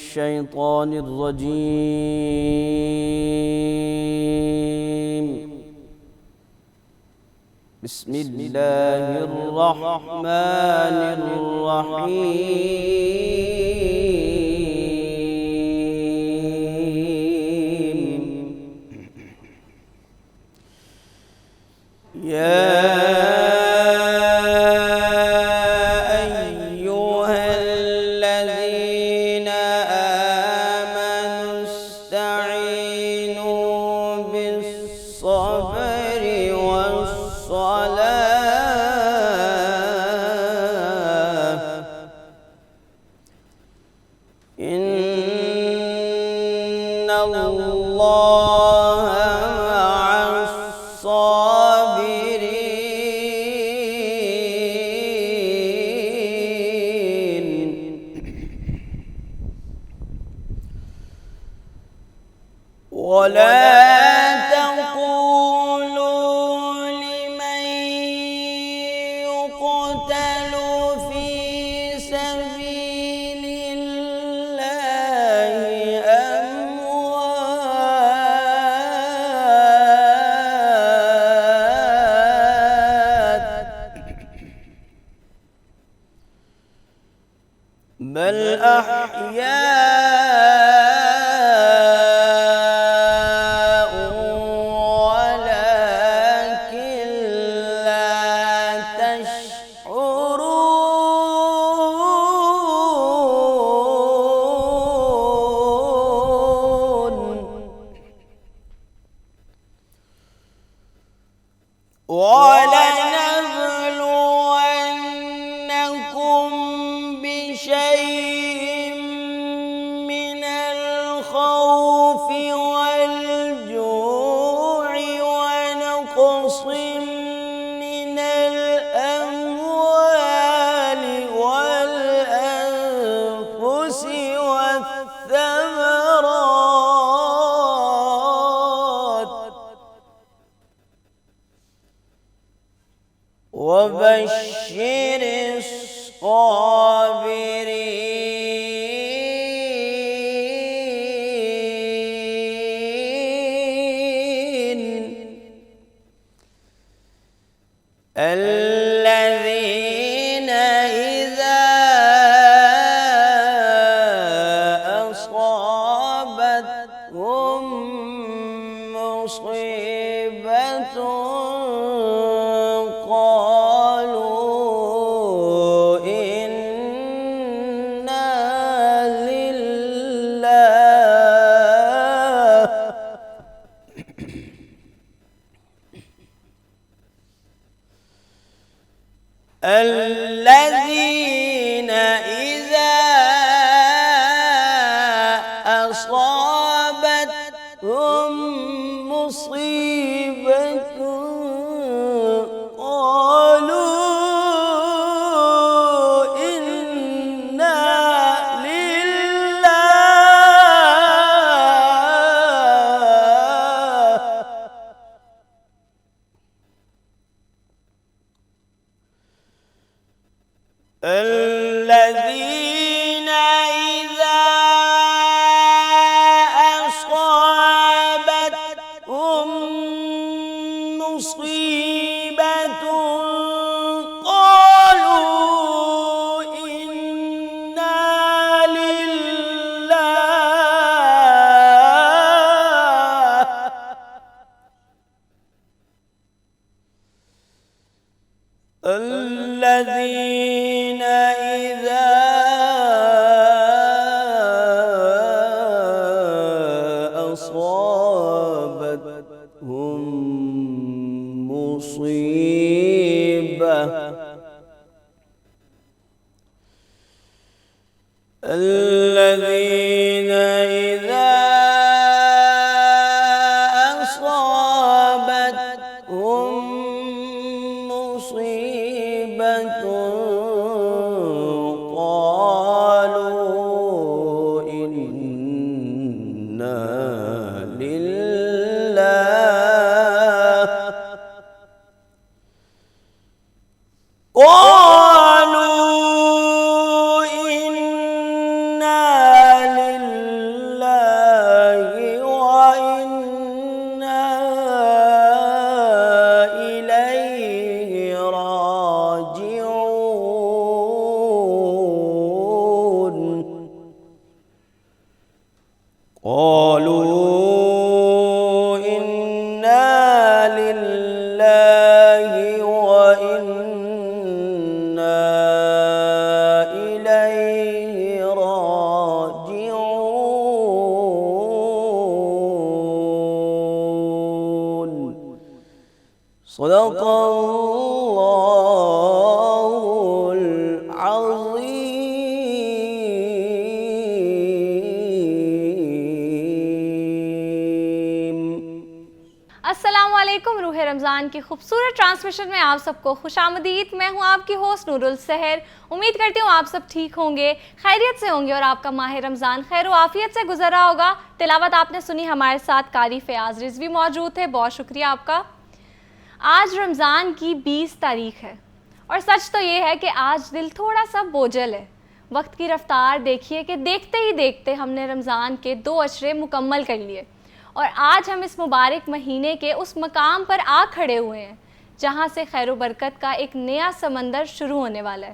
الشيطان الرجيم. بسم الله الرحمن الرحيم. يا أيها الذين آمنوا استعينوا بالصبر والصلاة إن الله مع الصابرين. ولا تقولوا لمن يقتل في سبيل الله أموات، بل أحياء ولكن لا تشعرون. ولنبلونكم بشيء من الخوف والجوع ونقص من الأموال والأنفس والثمرات وبشر الصابرين الذين إذا أصابتهم مصيبة قالوا إنا لله الذين إذا أصابتهم مصيبة قالوا إنا لله الذين إذا أصابتهم مصيبة قالوا إنا لله الذين إذا أصابتهم مصيبة الذين إذا أصابتهم مصيبة قالوا إنا لله قالوا إنا لله لله وإنا إليه راجعون. صدق الله العظيم. السلام علیکم. روح رمضان کی خوبصورت ٹرانسمیشن میں آپ سب کو خوش آمدید. میں ہوں آپ کی ہوسٹ نور السحر. امید کرتی ہوں آپ سب ٹھیک ہوں گے, خیریت سے ہوں گے اور آپ کا ماہ رمضان خیر و عافیت سے گزر رہا ہوگا. تلاوت آپ نے سنی, ہمارے ساتھ قاری فیاض رضوی موجود تھے, بہت شکریہ آپ کا. آج رمضان کی 20 تاریخ ہے اور سچ تو یہ ہے کہ آج دل تھوڑا سا بوجھل ہے. وقت کی رفتار دیکھیے کہ دیکھتے ہی دیکھتے ہم نے رمضان کے 2 عشرے مکمل کر لیے اور آج ہم اس مبارک مہینے کے اس مقام پر آ کھڑے ہوئے ہیں جہاں سے خیر و برکت کا ایک نیا سمندر شروع ہونے والا ہے.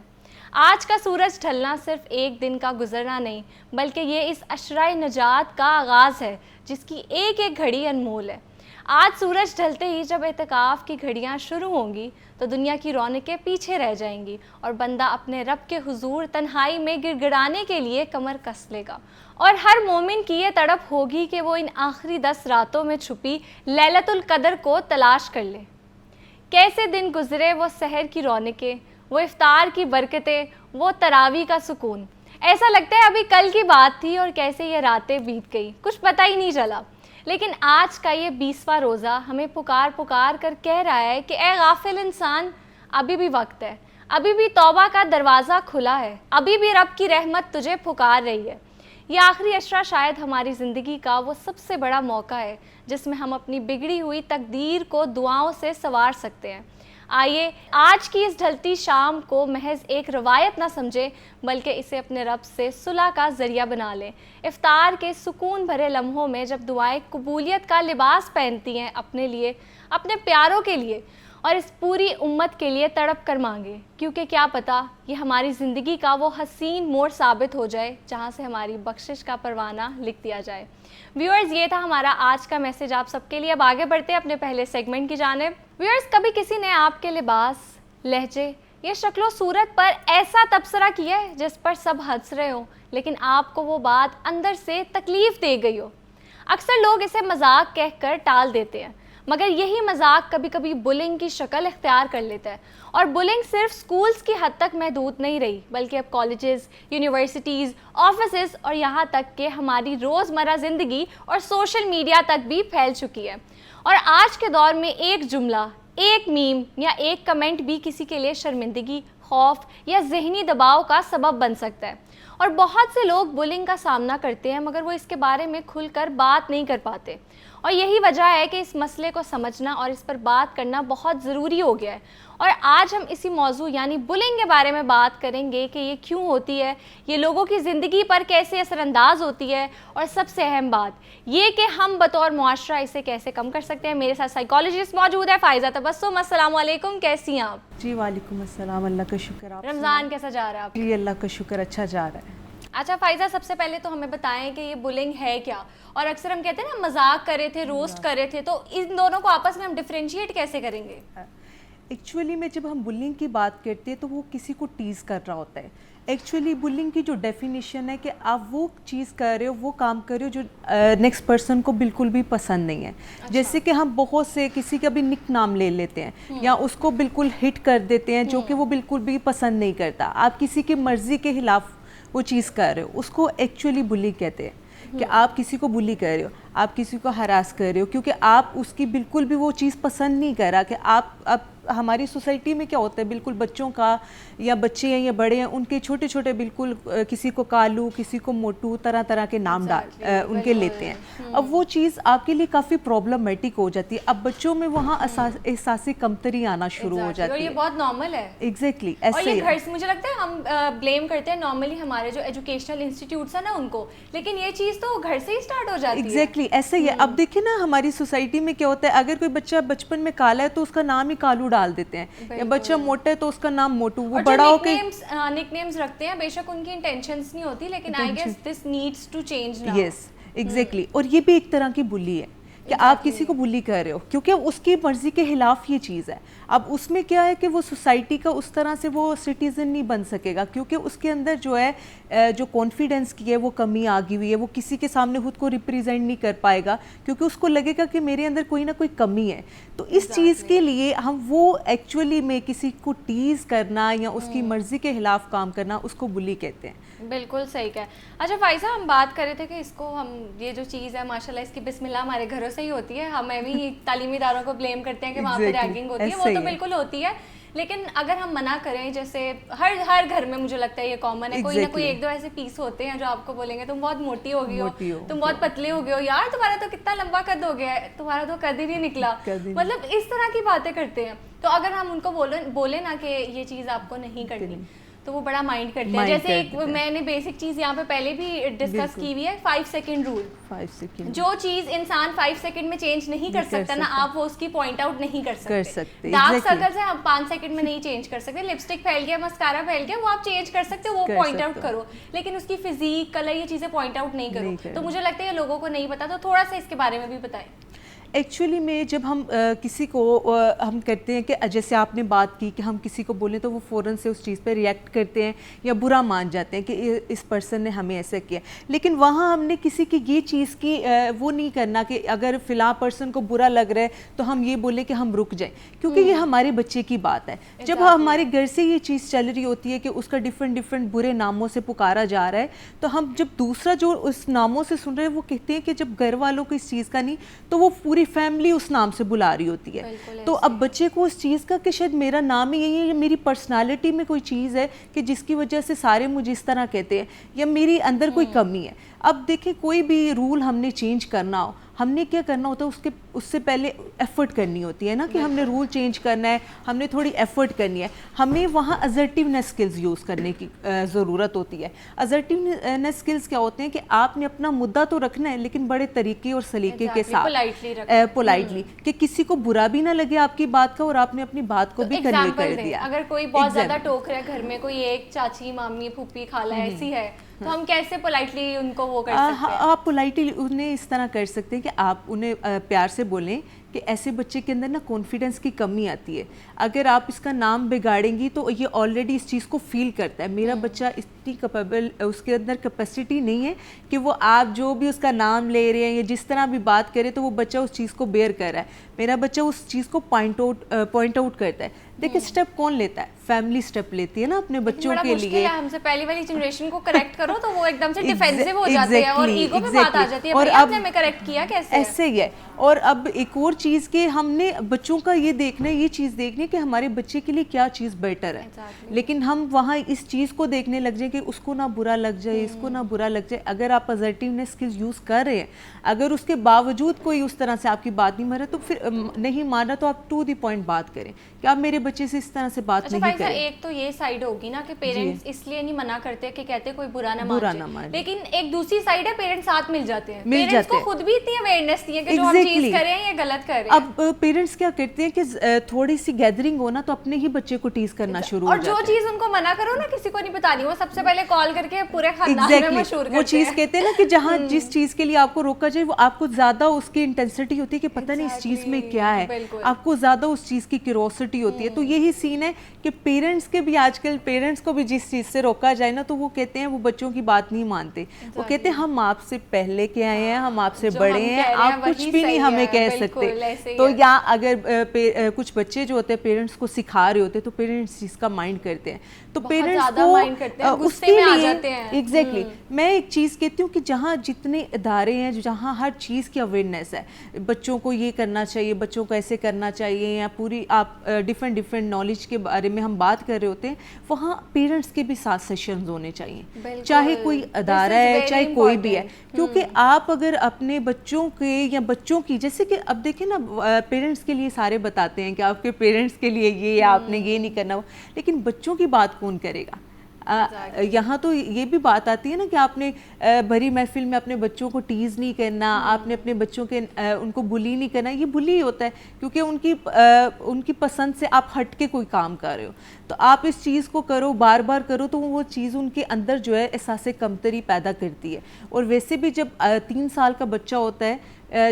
آج کا سورج ڈھلنا صرف ایک دن کا گزرنا نہیں بلکہ یہ اس عشرہ نجات کا آغاز ہے جس کی ایک ایک گھڑی انمول ہے. آج سورج ڈھلتے ہی جب اعتکاف کی گھڑیاں شروع ہوں گی تو دنیا کی رونقیں پیچھے رہ جائیں گی اور بندہ اپنے رب کے حضور تنہائی میں گڑ گڑانے کے لیے کمر کس لے گا. اور ہر مومن کی یہ تڑپ ہوگی کہ وہ ان آخری 10 راتوں میں چھپی لیلۃ القدر کو تلاش کر لے. کیسے دن گزرے, وہ سحر کی رونقیں, وہ افطار کی برکتیں, وہ تراویح کا سکون. ایسا لگتا ہے ابھی کل کی بات تھی اور کیسے یہ راتیں بیت گئی, کچھ پتہ ہی نہیں چلا. لیکن آج کا یہ 20واں روزہ ہمیں پکار پکار کر کہہ رہا ہے کہ اے غافل انسان, ابھی بھی وقت ہے, ابھی بھی توبہ کا دروازہ کھلا ہے, ابھی بھی رب کی رحمت تجھے پکار رہی ہے. یہ آخری عشرہ شاید ہماری زندگی کا وہ سب سے بڑا موقع ہے جس میں ہم اپنی بگڑی ہوئی تقدیر کو دعاؤں سے سنوار سکتے ہیں. آئیے آج کی اس ڈھلتی شام کو محض ایک روایت نہ سمجھیں بلکہ اسے اپنے رب سے صلح کا ذریعہ بنا لیں. افطار کے سکون بھرے لمحوں میں جب دعائیں قبولیت کا لباس پہنتی ہیں اپنے لیے, اپنے پیاروں کے لیے اور اس پوری امت کے لیے تڑپ کر مانگے, کیونکہ کیا پتہ یہ ہماری زندگی کا وہ حسین موڑ ثابت ہو جائے جہاں سے ہماری بخشش کا پروانہ لکھ دیا جائے. ویورز, یہ تھا ہمارا آج کا میسج آپ سب کے لیے. اب آگے بڑھتے ہیں اپنے پہلے سیگمنٹ کی جانب. ویورز, کبھی کسی نے آپ کے لباس, لہجے یا شکل و صورت پر ایسا تبصرہ کیا ہے جس پر سب ہنس رہے ہوں لیکن آپ کو وہ بات اندر سے تکلیف دے گئی ہو؟ اکثر لوگ اسے مذاق کہہ کر ٹال دیتے ہیں مگر یہی مذاق کبھی کبھی بلنگ کی شکل اختیار کر لیتا ہے. اور بلنگ صرف سکولز کی حد تک محدود نہیں رہی بلکہ اب کالجز, یونیورسٹیز, آفیسز اور یہاں تک کہ ہماری روزمرہ زندگی اور سوشل میڈیا تک بھی پھیل چکی ہے. اور آج کے دور میں ایک جملہ, ایک میم یا ایک کمنٹ بھی کسی کے لیے شرمندگی, خوف یا ذہنی دباؤ کا سبب بن سکتا ہے. اور بہت سے لوگ بلنگ کا سامنا کرتے ہیں مگر وہ اس کے بارے میں کھل کر بات نہیں کر پاتے. اور یہی وجہ ہے کہ اس مسئلے کو سمجھنا اور اس پر بات کرنا بہت ضروری ہو گیا ہے. اور آج ہم اسی موضوع یعنی بلنگ کے بارے میں بات کریں گے کہ یہ کیوں ہوتی ہے, یہ لوگوں کی زندگی پر کیسے اثر انداز ہوتی ہے اور سب سے اہم بات یہ کہ ہم بطور معاشرہ اسے کیسے کم کر سکتے ہیں. میرے ساتھ سائیکالوجسٹ موجود ہے فائزہ تبسم. السلام علیکم, کیسی ہیں آپ؟ جی وعلیکم السلام, اللہ کا شکر. آپ رمضان کیسا جا رہا ہے آپ؟ جی اللہ کا شکر, اچھا جا رہا ہے. اچھا فائزہ, سب سے پہلے تو ہمیں بتائیں کہ یہ بلنگ ہے کیا, اور اکثر ہم کہتے ہیں نا مذاق کر رہے تھے, روسٹ کر رہے تھے, تو ان دونوں کو آپس میں ہم ڈفرینشیٹ کیسے کریں گے؟ ایکچولی میں جب ہم بلنگ کی بات کرتے ہیں تو وہ کسی کو ٹیز کر رہا ہوتا ہے. ایکچولی بلنگ کی جو ڈیفینیشن ہے کہ آپ وہ چیز کر رہے ہو, وہ کام کر رہے ہو جو نیکسٹ پرسن کو بالکل بھی پسند نہیں ہے. جیسے کہ ہم بہت سے کسی کا بھی نک نام لے لیتے ہیں یا اس کو بالکل ہٹ کر دیتے ہیں جو کہ وہ بالکل بھی پسند نہیں کرتا. آپ کسی کی مرضی کے خلاف وہ چیز کر رہے ہو, اس کو ایکچولی بلی کہتے ہیں. کہ آپ کسی کو بلی کر رہے ہو, آپ کسی کو ہراس کر رہے ہو کیونکہ آپ اس کی بالکل بھی وہ چیز پسند نہیں کر رہا. کہ آپ اب ہماری سوسائٹی میں کیا ہوتا ہے, بالکل بچوں کا یا بچے ہیں یا بڑے ہیں, ان کے چھوٹے چھوٹے بالکل کسی کو کالو, کسی کو موٹو, طرح طرح کے نام ان کے لیتے ہیں. اب وہ چیز آپ کے لیے کافی پرابلمٹک ہو جاتی ہے. اب بچوں میں وہاں احساسی کمتری آنا شروع ہو جاتی ہے. اور یہ بہت نارمل ہے. ایگزیکٹلی اور یہ گھر سے مجھے لگتا ہے ہم بلیم کرتے ہیں نارملی ہمارے جو ایجوکیشنل انسٹیٹیوٹس ہیں نا ان کو, لیکن یہ چیز تو گھر سے ہی اسٹارٹ ہو جاتی ہے. ایگزیکٹلی ایسے ہی ہے. اب دیکھیں نا ہماری سوسائٹی میں کیا ہوتا ہے, اگر کوئی بچہ بچپن میں کالا ہے تو اس کا نام ہی کالو ڈال دیتے ہیں, یا بچہ موٹا ہے تو اس کا نام موٹو. وہ بڑا ہو کے نک نیمز رکھتے ہیں, بے شک ان کی انٹینشنز نہیں ہوتی لیکن I guess this needs to change now. Yes exactly. اور یہ بھی ایک طرح کی بلی ہے کہ آپ کسی کو بلی کر رہے ہو کیونکہ اس کی مرضی کے خلاف یہ چیز ہے. اب اس میں کیا ہے کہ وہ سوسائٹی کا اس طرح سے وہ سٹیزن نہیں بن سکے گا کیونکہ اس کے اندر جو ہے جو کانفیڈنس کی ہے وہ کمی آ گئی ہوئی ہے, وہ کسی کے سامنے خود کو ریپریزینٹ نہیں کر پائے گا کیونکہ اس کو لگے گا کہ میرے اندر کوئی نہ کوئی کمی ہے. تو اس چیز کے لیے ہم وہ ایکچولی میں کسی کو ٹیز کرنا یا اس کی مرضی کے خلاف کام کرنا اس کو بلی کہتے ہیں. بالکل صحیح کہا. اچھا فائزہ, ہم بات کر رہے تھے کہ اس کو ہم یہ جو چیز ہے ماشاءاللہ اس کی بسم اللہ ہمارے گھروں سے ہی ہوتی ہے. ہمیں بھی تعلیمی اداروں کو بلیم کرتے ہیں کہ وہاں پہ ریگنگ ہوتی ہے, وہ تو بالکل ہوتی ہے, لیکن اگر ہم منع کریں, جیسے ہر گھر میں مجھے لگتا ہے یہ کامن ہے, کوئی نہ کوئی ایک دو ایسے پیس ہوتے ہیں جو آپ کو بولیں گے تم بہت موٹی ہو گئی ہو, تم بہت پتلے ہو گئے ہو, یار تمہارا تو کتنا لمبا قد ہو گیا ہے, تمہارا تو قد ہی نہیں نکلا, مطلب اس طرح کی باتیں کرتے ہیں. تو اگر ہم ان کو بولیں نا کہ یہ چیز آپ کو نہیں کرنی تو وہ بڑا مائنڈ کرتے ہیں. جیسے ایک میں نے بیسک چیز یہاں پہ پہلے بھی ڈسکس کی ہوئی ہے, 5 سیکنڈ رول. جو چیز انسان 5 سیکنڈ میں چینج نہیں کر سکتا نا, آپ وہ اس کی پوائنٹ آؤٹ نہیں کر سکتے. ڈارک سرکلز ہیں, آپ 5 سیکنڈ میں نہیں چینج کر سکتے. لپسٹک پھیل گیا, مسکارا پھیل گیا, وہ آپ چینج کر سکتے, وہ پوائنٹ آؤٹ کرو, لیکن اس کی فزیک, کلر, یہ چیزیں پوائنٹ آؤٹ نہیں کرو. تو مجھے لگتا ہے یہ لوگوں کو نہیں پتا, تو تھوڑا سا اس کے بارے میں بھی بتائیں. ایکچولی میں جب ہم کسی کو ہم کرتے ہیں کہ جیسے آپ نے بات کی کہ ہم کسی کو بولیں تو وہ فوراً سے اس چیز پہ ریئیکٹ کرتے ہیں یا برا مان جاتے ہیں کہ اس پرسن نے ہمیں ایسا کیا, لیکن وہاں ہم نے کسی کی یہ چیز کی وہ نہیں کرنا کہ اگر فلاں پرسن کو برا لگ رہا ہے تو ہم یہ بولیں کہ ہم رک جائیں, کیونکہ یہ ہمارے بچے کی بات ہے. جب ہمارے گھر سے یہ چیز چل رہی ہوتی ہے کہ اس کا ڈفرینٹ برے ناموں سے پکارا جا رہا ہے, تو ہم جب دوسرا جو اس ناموں سے سن رہے ہیں وہ کہتے ہیں کہ جب گھر والوں کو اس چیز کا نہیں تو وہ پوری فیملی اس نام سے بلا رہی ہوتی ہے. تو اب بچے کو اس چیز کا کہ شاید میرا نام ہی یہی ہے, میری پرسنالٹی میں کوئی چیز ہے کہ جس کی وجہ سے سارے مجھے اس طرح کہتے ہیں, یا میری اندر کوئی کمی ہے. اب دیکھیں کوئی بھی رول ہم نے چینج کرنا ہو, ہم نے کیا کرنا ہوتا ہے اس سے پہلے ایفرٹ کرنی ہوتی ہے نا, کہ ہم نے رول چینج کرنا ہے, ہم نے تھوڑی ایفرٹ کرنی ہے, ہمیں وہاں اسرٹیونیس سکلز یوز کرنے کی ضرورت ہوتی ہے. اسرٹیونیس سکلز کیا ہوتے ہیں کہ آپ نے اپنا مدعا تو رکھنا ہے لیکن بڑے طریقے اور سلیقے کے ساتھ, پولائٹلی, کہ کسی کو برا بھی نہ لگے آپ کی بات کا اور آپ نے اپنی بات کو بھی کنوے کر دیا. اگر کوئی بہت زیادہ ٹوک رہا ہے گھر میں, کوئی ایک چاچی, مامی, پھوپھی, خالہ ایسی ہے, تو ہم کیسے پولائٹلی ان کو وہ کر سکتے ہیں؟ آپ پولائٹلی انہیں اس طرح کر سکتے ہیں کہ آپ انہیں پیار سے بولیں کہ ایسے بچے کے اندر نا کانفیڈنس کی کمی آتی ہے, اگر آپ اس کا نام بگاڑیں گی تو یہ آلریڈی اس چیز کو فیل کرتا ہے, میرا بچہ اتنی کیپیبل, اس کے اندر کیپیسٹی نہیں ہے کہ وہ آپ جو بھی اس کا نام لے رہے ہیں یا جس طرح بھی بات کرے تو وہ بچہ اس چیز کو بیئر کر رہا ہے. میرا بچہ اس چیز کو پوائنٹ آؤٹ کرتا ہے. دیکھیں اسٹیپ کون لیتا ہے, فیملی اسٹیپ لیتی ہے نا اپنے بچوں کے لیے. ہم سے پہلی والی جنریشن کو کریکٹ کرو تو وہ ایک دم سے ڈیفینسو ہو جاتے ہیں اور ایگو پہ بات آ جاتی ہے, اور اب ہمیں کریکٹ کیا کیسے, ایسے ہی ہے. اور اب ایک اور چیز کہ ہم نے بچوں کا یہ دیکھنا ہے, یہ چیز دیکھنی ہے کہ ہمارے بچے کے لیے کیا چیز بیٹر ہے, لیکن ہم وہاں اس چیز کو دیکھنے لگ جائیں کہ اس کو نہ برا لگ جائے, اس کو نہ برا لگ جائے. اگر آپ اسرٹیونیس سکلز یوز کر رہے ہیں, اگر اس کے باوجود کوئی اس طرح سے آپ کی بات نہیں مان رہا تو پھر نہیں مانا تو آپ ٹو دی پوائنٹ بات کریں کہ آپ میرے بچے سے اس طرح سے بات نہیں کریں. ایک تو یہ سائیڈ ہوگی نا کہ پیرنٹس اس لیے نہیں منع کرتے کہ کہتے کوئی برا نہ مان, لیکن ایک دوسری سائیڈ ہے پیرنٹس ساتھ مل جاتے ہیں. پیرنٹس کو خود بھی اتنی اویئرنیس نہیں ہے کہ جو ہم چیز کر رہے ہیں یہ غلط کر رہے ہیں. اب پیرنٹس کیا کرتے ہیں کہ تھوڑی سی گیدرنگ ہو نا تو اپنے ہی بچے کو ٹیز کرنا شروع ہو جاتے ہیں, اور جو چیز ان کو منع کرو نا کسی کو نہیں بتانی, وہ سب سے پہلے کال کر کے پورے خاندان میں مشہور کرتے ہیں. وہ چیز کہتے ہیں نا کہ جہاں جس چیز کے لیے آپ کو روکا جائے وہ آپ کو زیادہ اس کی انٹینسٹی ہوتی ہے کہ پتہ نہیں اس چیز میں کیا ہے, آپ کو زیادہ اس چیز کی کیوریوسٹی ہوتی ہے. تو یہی سین ہے کہ پیرنٹس کے بھی آج کل پیرنٹس کو بھی جس چیز سے روکا جائے نا تو وہ کہتے ہیں وہ بچوں کی بات نہیں مانتے, وہ کہتے ہیں ہم آپ سے پہلے کے آئے ہیں, ہم آپ سے بڑے ہیں, آپ کچھ بھی نہیں ہمیں کہہ سکتے. تو یا اگر کچھ بچے جو ہوتے ہیں پیرنٹس کو سکھا رہے ہوتے ہیں تو پیرنٹس چیز کا مائنڈ کرتے ہیں, تو پیرنٹس کو اس کے لیے ایگزیکٹلی میں ایک چیز کہتی ہوں کہ جہاں جتنے ادارے ہیں جہاں ہر چیز کی اویئرنیس ہے, بچوں کو یہ کرنا چاہیے, بچوں کو ایسے کرنا چاہیے, یا پوری آپ ڈفرینٹ نالج کے بارے میں ہم بات کر رہے ہوتے ہیں, وہاں پیرنٹس کے بھی ساتھ سیشنز ہونے چاہیے, چاہے کوئی ادارہ ہے چاہے کوئی بھی ہے. کیونکہ آپ اگر اپنے بچوں کے یا بچوں کی, جیسے کہ اب دیکھیں نا پیرنٹس کے لیے سارے بتاتے ہیں کہ آپ کے پیرنٹس کے لیے یہ آپ نے یہ نہیں کرنا, لیکن بچوں کی بات کون کرے گا؟ یہاں تو یہ بھی بات آتی ہے نا کہ آپ نے بھری محفل میں اپنے بچوں کو ٹیز نہیں کرنا, آپ نے اپنے بچوں کے ان کو بلی نہیں کرنا. یہ بلی ہوتا ہے کیونکہ ان کی پسند سے آپ ہٹ کے کوئی کام کر رہے ہو, تو آپ اس چیز کو کرو, بار بار کرو, تو وہ چیز ان کے اندر جو ہے احساس کمتری پیدا کرتی ہے. اور ویسے بھی جب 3 سال کا بچہ ہوتا ہے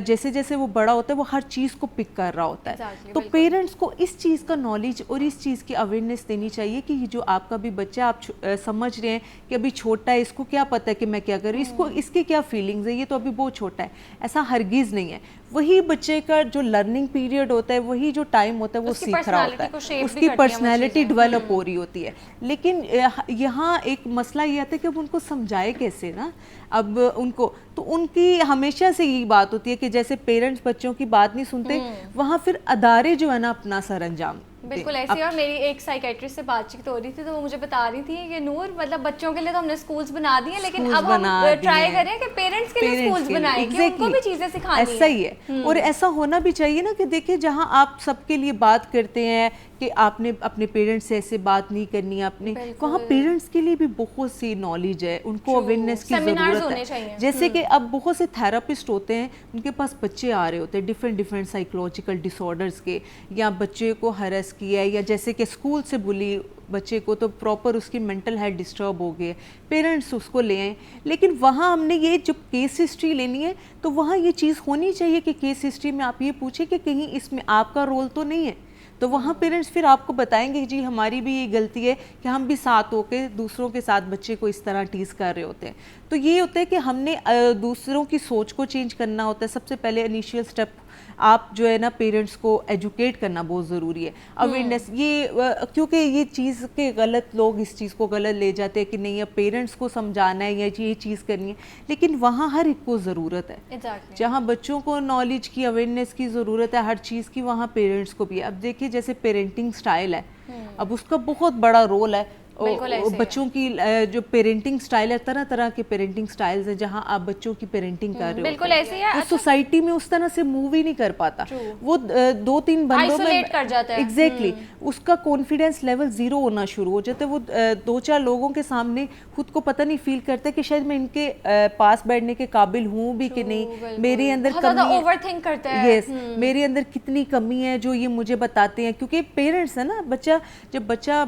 جیسے جیسے وہ بڑا ہوتا ہے وہ ہر چیز کو پک کر رہا ہوتا ہے. تو پیرنٹس کو اس چیز کا نالج اور اس چیز کی اویئرنیس دینی چاہیے کہ یہ جو آپ کا بھی بچہ آپ سمجھ رہے ہیں کہ ابھی چھوٹا ہے, اس کو کیا پتہ ہے کہ میں کیا کروں, اس کی کیا فیلنگز ہے, یہ تو ابھی بہت چھوٹا ہے. ایسا ہرگز نہیں ہے. وہی بچے کا جو لرننگ پیریڈ ہوتا ہے, وہی جو ٹائم ہوتا ہے وہ سیکھ رہا ہوتا ہے, اس کی پرسنالٹی ڈیولپ ہو رہی ہوتی ہے. لیکن یہاں ایک مسئلہ یہ آتا ہے کہ اب ان کو سمجھائے کیسے نا. اب ان کو تو ان کی ہمیشہ سے یہی بات ہوتی ہے کہ جیسے پیرنٹس بچوں کی بات نہیں سنتے, وہاں پھر ادارے جو ہے نا اپنا سر انجام. بالکل ایسے. اور میری ایک سائیکیٹرسٹ سے بات چیت ہو رہی تھی تو وہ مجھے بتا رہی تھی کہ نور مطلب بچوں کے لیے تو ہم نے اسکولز بنا دی ہیں, لیکن اب ہم ٹرائی کریں کہ پیرنٹس کے لیے اسکولز بنائیں کہ ان کو بھی چیزیں سکھانی ہیں. ایسا ہی ہے, اور ایسا ہونا بھی چاہیے نا کہ دیکھیں جہاں آپ سب کے لیے بات کرتے ہیں کہ آپ نے اپنے پیرنٹس سے ایسے بات نہیں کرنی ہے, آپ نے وہاں پیرنٹس کے لیے بھی بہت سی نالج ہے, ان کو اویئرنیس کی ضرورت ہے. جیسے کہ اب بہت سے تھراپسٹ ہوتے ہیں, ان کے پاس بچے آ رہے ہوتے ہیں ڈفرینٹ سائیکولوجیکل ڈس آرڈرس کے, یا بچے کو ہراس کیا ہے, یا جیسے کہ اسکول سے بلی بچے کو تو پراپر اس کی مینٹل ہیلتھ ڈسٹرب ہو گئی ہے, پیرنٹس اس کو لے آئیں. لیکن وہاں ہم نے یہ جب کیس ہسٹری لینی ہے تو وہاں یہ چیز ہونی چاہیے کہ کیس ہسٹری میں آپ یہ پوچھیں کہ کہیں اس میں آپ کا رول تو نہیں ہے. تو وہاں پیرنٹس پھر آپ کو بتائیں گے جی ہماری بھی یہ غلطی ہے کہ ہم بھی ساتھ ہو کے دوسروں کے ساتھ بچے کو اس طرح ٹیز کر رہے ہوتے ہیں. تو یہ ہوتا ہے کہ ہم نے دوسروں کی سوچ کو چینج کرنا ہوتا ہے. سب سے پہلے انیشیل سٹیپ آپ جو ہے نا پیرنٹس کو ایجوکیٹ کرنا بہت ضروری ہے, اویئرنیس. یہ کیونکہ یہ چیز کے غلط لوگ اس چیز کو غلط لے جاتے ہیں کہ نہیں اب پیرنٹس کو سمجھانا ہے یا یہ چیز کرنی ہے, لیکن وہاں ہر ایک کو ضرورت ہے. جہاں بچوں کو نالج کی اویئرنیس کی ضرورت ہے ہر چیز کی, وہاں پیرنٹس کو بھی ہے. اب دیکھیے جیسے پیرنٹنگ سٹائل ہے, اب اس کا بہت بڑا رول ہے. بچوں کی جو پیرنٹنگ سٹائل ہے, طرح طرح کے پیرنٹنگ سٹائلز ہیں جہاں آپ بچوں کی پیرنٹنگ کر رہے بالکل ایسے ہی ہے. اس سوسائٹی میں اس طرح سے موو ہی نہیں کر پاتا, وہ 2-3 بندوں میں ایگزیکٹلی اس کا کانفیڈینس لیول زیرو ہونا شروع ہو جاتا ہے. وہ 2-4 لوگوں کے سامنے خود کو پتہ نہیں فیل کرتے کہ شاید میں ان کے پاس بیٹھنے کے قابل ہوں بھی کہ نہیں, میرے اندر کمی ہے, یس میرے اندر کتنی کمی ہے جو یہ مجھے بتاتے ہیں. کیونکہ پیرنٹس ہے نا, جب بچہ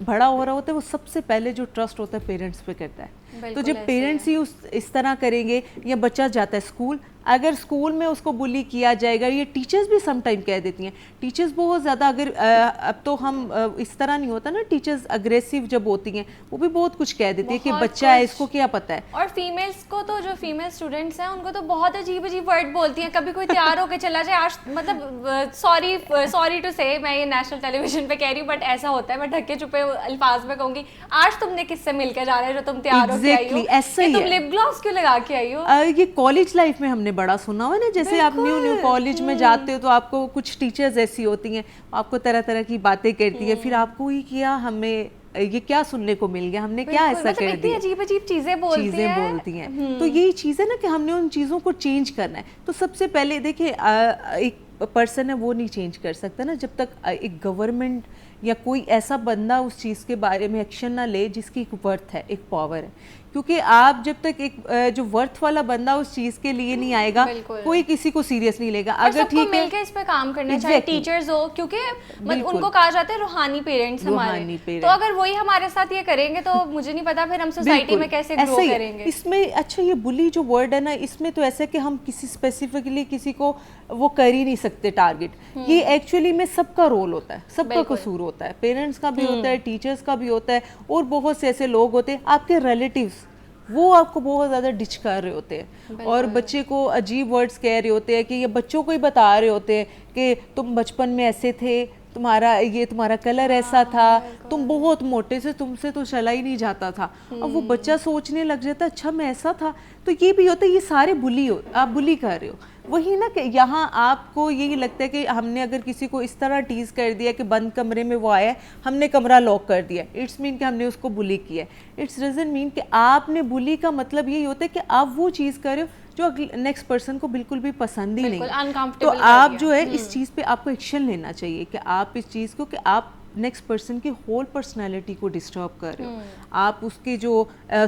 بڑا ہو رہا ہوتا ہے وہ سب سے پہلے جو ٹرسٹ ہوتا ہے پیرنٹس پہ کرتا ہے. تو جب پیرنٹس ہی اس طرح کریں گے, یا بچہ جاتا ہے اسکول, اگر اسکول میں اس کو بلی کیا جائے گا, یہ ٹیچرز بھی سم ٹائم کہہ دیتی ہیں, ٹیچرز بہت زیادہ اگر اب تو ہم اس طرح نہیں ہوتا نا, ٹیچرز اگریسو جب ہوتی ہیں وہ بھی بہت کچھ کہہ دیتی ہے کہ بچہ ہے اس کو کیا پتہ ہے. اور فیمیلز کو تو جو فیمیل اسٹوڈنٹس ہیں ان کو تو بہت عجیب ورڈ بولتی ہیں. کبھی کوئی تیار ہو کے چلا جائے, آج مطلب سوری ٹو سے میں یہ نیشنل ٹیلی ویژن پہ کہہ رہی ہوں, بٹ ایسا ہوتا ہے, میں ڈھکے چھپے الفاظ میں کہوں گی آج تم نے کس سے مل کے جانا ہے جو تم تیار ہو کے آئی ہو, تم لپ گلوس کیوں لگا کے آئی ہو. یہ کالج لائف میں ہم نے بڑا سنا ہوا ہے نا, جیسے آپ نیو کالج میں جاتے ہو تو آپ کو کچھ ٹیچرز ایسی ہوتی ہیں, آپ کو طرح طرح کی باتیں کرتی ہیں, پھر آپ کو ہی کیا ہمیں یہ کیا سننے کو مل گیا, ہم نے کیا ایسا کر دیا, عجیب چیزیں بولتی ہیں. تو یہی چیز ہے نا کہ ہم نے ان چیزوں کو چینج کرنا ہے. تو سب سے پہلے دیکھیں ایک پرسن ہے وہ نہیں چینج کر سکتا نا جب تک ایک گورنمنٹ یا کوئی ایسا بندہ اس چیز کے بارے میں ایکشن نہ لے جس کی ایک ورتھ ہے, ایک پاور ہے. کیونکہ آپ جب تک ایک جو ورتھ والا بندہ اس چیز کے لیے نہیں آئے گا, کوئی کسی کو سیریس نہیں لے گا. اگر ٹھیک ہے مل کے اس پہ کام کرنا چاہیے, ٹیچرز ہو, کیونکہ ان کو کہا جاتا ہے روحانی پیرنٹس ہمارے, تو اگر وہی ہمارے ساتھ یہ کریں گے تو مجھے نہیں پتا پھر ہم سوسائٹی میں کیسے گرو کریں گے. اس میں اچھا یہ بلی جو ورڈ ہے نا, اس میں تو ایسا کہ ہم کسی اسپیسیفکلی کسی کو وہ کر ہی نہیں سکتے ٹارگٹ. یہ ایکچولی میں سب کا رول ہوتا ہے, سب کا قصور ہوتا ہے, پیرنٹس کا بھی ہوتا ہے, ٹیچرز کا بھی ہوتا ہے, اور بہت سے ایسے لوگ ہوتے ہیں آپ کے ریلیٹیوز, وہ آپ کو بہت زیادہ ڈچ کر رہے ہوتے ہیں اور بچے کو عجیب ورڈز کہہ رہے ہوتے ہیں, کہ یہ بچوں کو ہی بتا رہے ہوتے ہیں کہ تم بچپن میں ایسے تھے, تمہارا کلر ایسا تھا, تم بہت موٹے سے, تم سے تو چلا ہی نہیں جاتا تھا. اب وہ بچہ سوچنے لگ جاتا ہے اچھا میں ایسا تھا. تو یہ بھی ہوتا ہے, یہ سارے بلی ہو, آپ بلی کر رہے ہو. وہی نا کہ یہاں آپ کو یہی لگتا ہے کہ ہم نے اگر کسی کو اس طرح ٹیز کر دیا کہ بند کمرے میں وہ آیا ہے, ہم نے کمرہ لاک کر دیا, اٹس مین کہ ہم نے اس کو بلی کیا ہے. اٹس ڈزنٹ مین کہ آپ نے بلی کا مطلب یہی ہوتا ہے کہ آپ وہ چیز کر رہے ہو جو نیکسٹ پرسن کو بالکل بھی پسند ہی نہیں. تو آپ جو ہے اس چیز پہ آپ کو ایکشن لینا چاہیے کہ آپ اس چیز کو, کہ آپ نیکسٹ پرسن کی ہول پرسنالٹی کو ڈسٹرب کر رہے ہو. آپ اس کی جو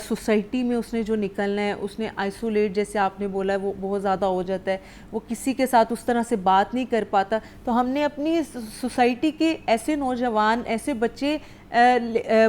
سوسائٹی میں اس نے جو نکلنا ہے, اس نے آئسولیٹ جیسے آپ نے بولا ہے وہ بہت زیادہ ہو جاتا ہے, وہ کسی کے ساتھ اس طرح سے بات نہیں کر پاتا. تو ہم نے اپنی سوسائٹی کے ایسے نوجوان, ایسے بچے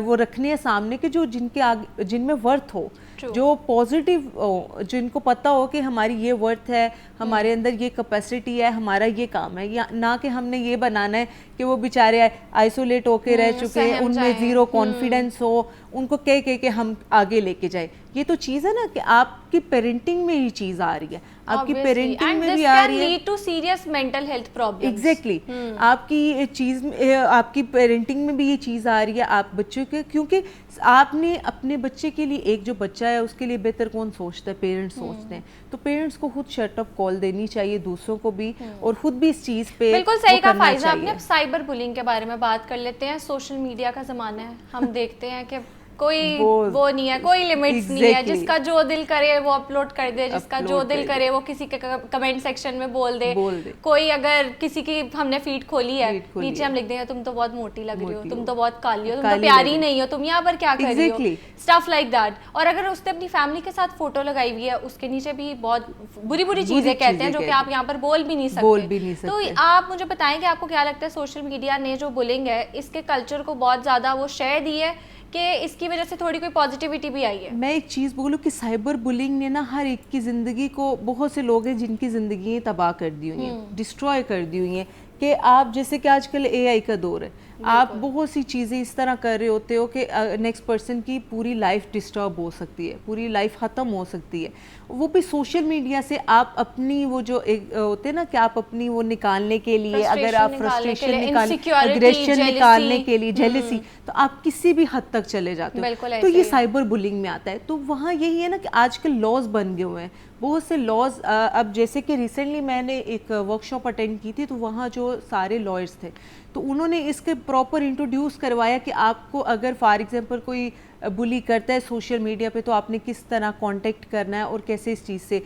وہ رکھنے ہیں سامنے کہ جو جن میں ورتھ ہو, جو پازیٹیو ہو, جن کو پتہ ہو کہ ہماری یہ ورتھ ہے, ہمارے اندر یہ کیپیسٹی ہے, ہمارا یہ کام ہے, یا نہ کہ ہم نے یہ بنانا ہے کہ وہ بیچارے آئسولیٹ ہو کے رہ چکے ہیں, ان میں زیرو کانفیڈنس ہو, ان کو کہہ کے ہم آگے لے کے جائیں. یہ تو چیز ہے نا کہ آپ کی پیرنٹنگ میں یہ چیز آ رہی ہے, آپ کی پیرنٹنگ میں بھی آ رہی ہے, lead to serious mental health problems. Exactly آپ کی یہ چیز, آپ کی پیرنٹنگ میں بھی یہ چیز آ رہی ہے آپ بچوں کے, کیونکہ آپ نے اپنے بچے کے لیے, ایک جو بچہ ہے اس کے لیے بہتر کون سوچتا ہے, پیرنٹس سوچتے ہیں. تو پیرنٹس کو خود شٹ اپ کال دینی چاہیے دوسروں کو بھی, اور خود بھی اس چیز پہ بالکل صحیح کہا فائزہ آپ نے. اب سائبر بلنگ کے بارے میں بات کر لیتے ہیں. سوشل میڈیا کا زمانہ ہے, ہم دیکھتے ہیں کہ کوئی وہ نہیں ہے, کوئی لمٹس نہیں ہے, جس کا جو دل کرے وہ اپلوڈ کر دے, جس کا جو دل کرے وہ کسی کے کمنٹ سیکشن میں بول دے. کوئی اگر کسی کی ہم نے فیڈ کھولی ہے, نیچے ہم لکھ دیں گے تم تو بہت موٹی لگ رہی ہو, تم تو بہت کالی ہو, تم تو پیاری نہیں ہو, تم یہاں پر کیا کر رہی ہو, اسٹف لائک دیٹ. اور اگر اس نے اپنی فیملی کے ساتھ فوٹو لگائی ہوئی ہے, اس کے نیچے بھی بہت بری بری چیزیں کہتے ہیں جو کہ آپ یہاں پر بول بھی نہیں سکتے. تو آپ مجھے بتائیں کہ آپ کو کیا لگتا ہے سوشل میڈیا نے جو بلنگ ہے اس کے کلچر کو بہت زیادہ وہ شے دی ہے کہ اس کی وجہ سے تھوڑی کوئی پازیٹیوٹی بھی آئی ہے؟ میں ایک چیز بولوں کہ سائبر بلنگ نے نا ہر ایک کی زندگی کو, بہت سے لوگ ہیں جن کی زندگیاں تباہ کر دی ہوئی ہیں, ڈسٹروائے کر دی ہوئی ہیں. کہ آپ جیسے کہ آج کل اے آئی کا دور ہے, آپ بہت سی چیزیں اس طرح کر رہے ہوتے ہو کہ نیکسٹ پرسن کی پوری لائف ڈسٹرب ہو سکتی ہے, پوری لائف ختم ہو سکتی ہے. وہ بھی سوشل میڈیا سے آپ اپنی وہ جو ہوتے ہیں نا کہ آپ اپنی وہ نکالنے کے لیے, اگر آپ فرسٹریشن اگریشن نکالنے کے لیے, جیلسی, تو آپ کسی بھی حد تک چلے جاتے ہو. تو یہ سائبر بلنگ میں آتا ہے. تو وہاں یہی ہے نا کہ آج کل لاز بن گئے ہوئے ہیں, بہت سے لاز. اب جیسے کہ ریسنٹلی میں نے ایک ورک شاپ اٹینڈ کی تھی, تو وہاں جو سارے لائرز تھے تو انہوں نے اس کے پراپر انٹروڈیوس کروایا کہ آپ کو اگر فار ایگزامپل کوئی بلی کرتا ہے سوشل میڈیا پہ تو آپ نے کس طرح کانٹیکٹ کرنا ہے اور کیسے اس چیز سے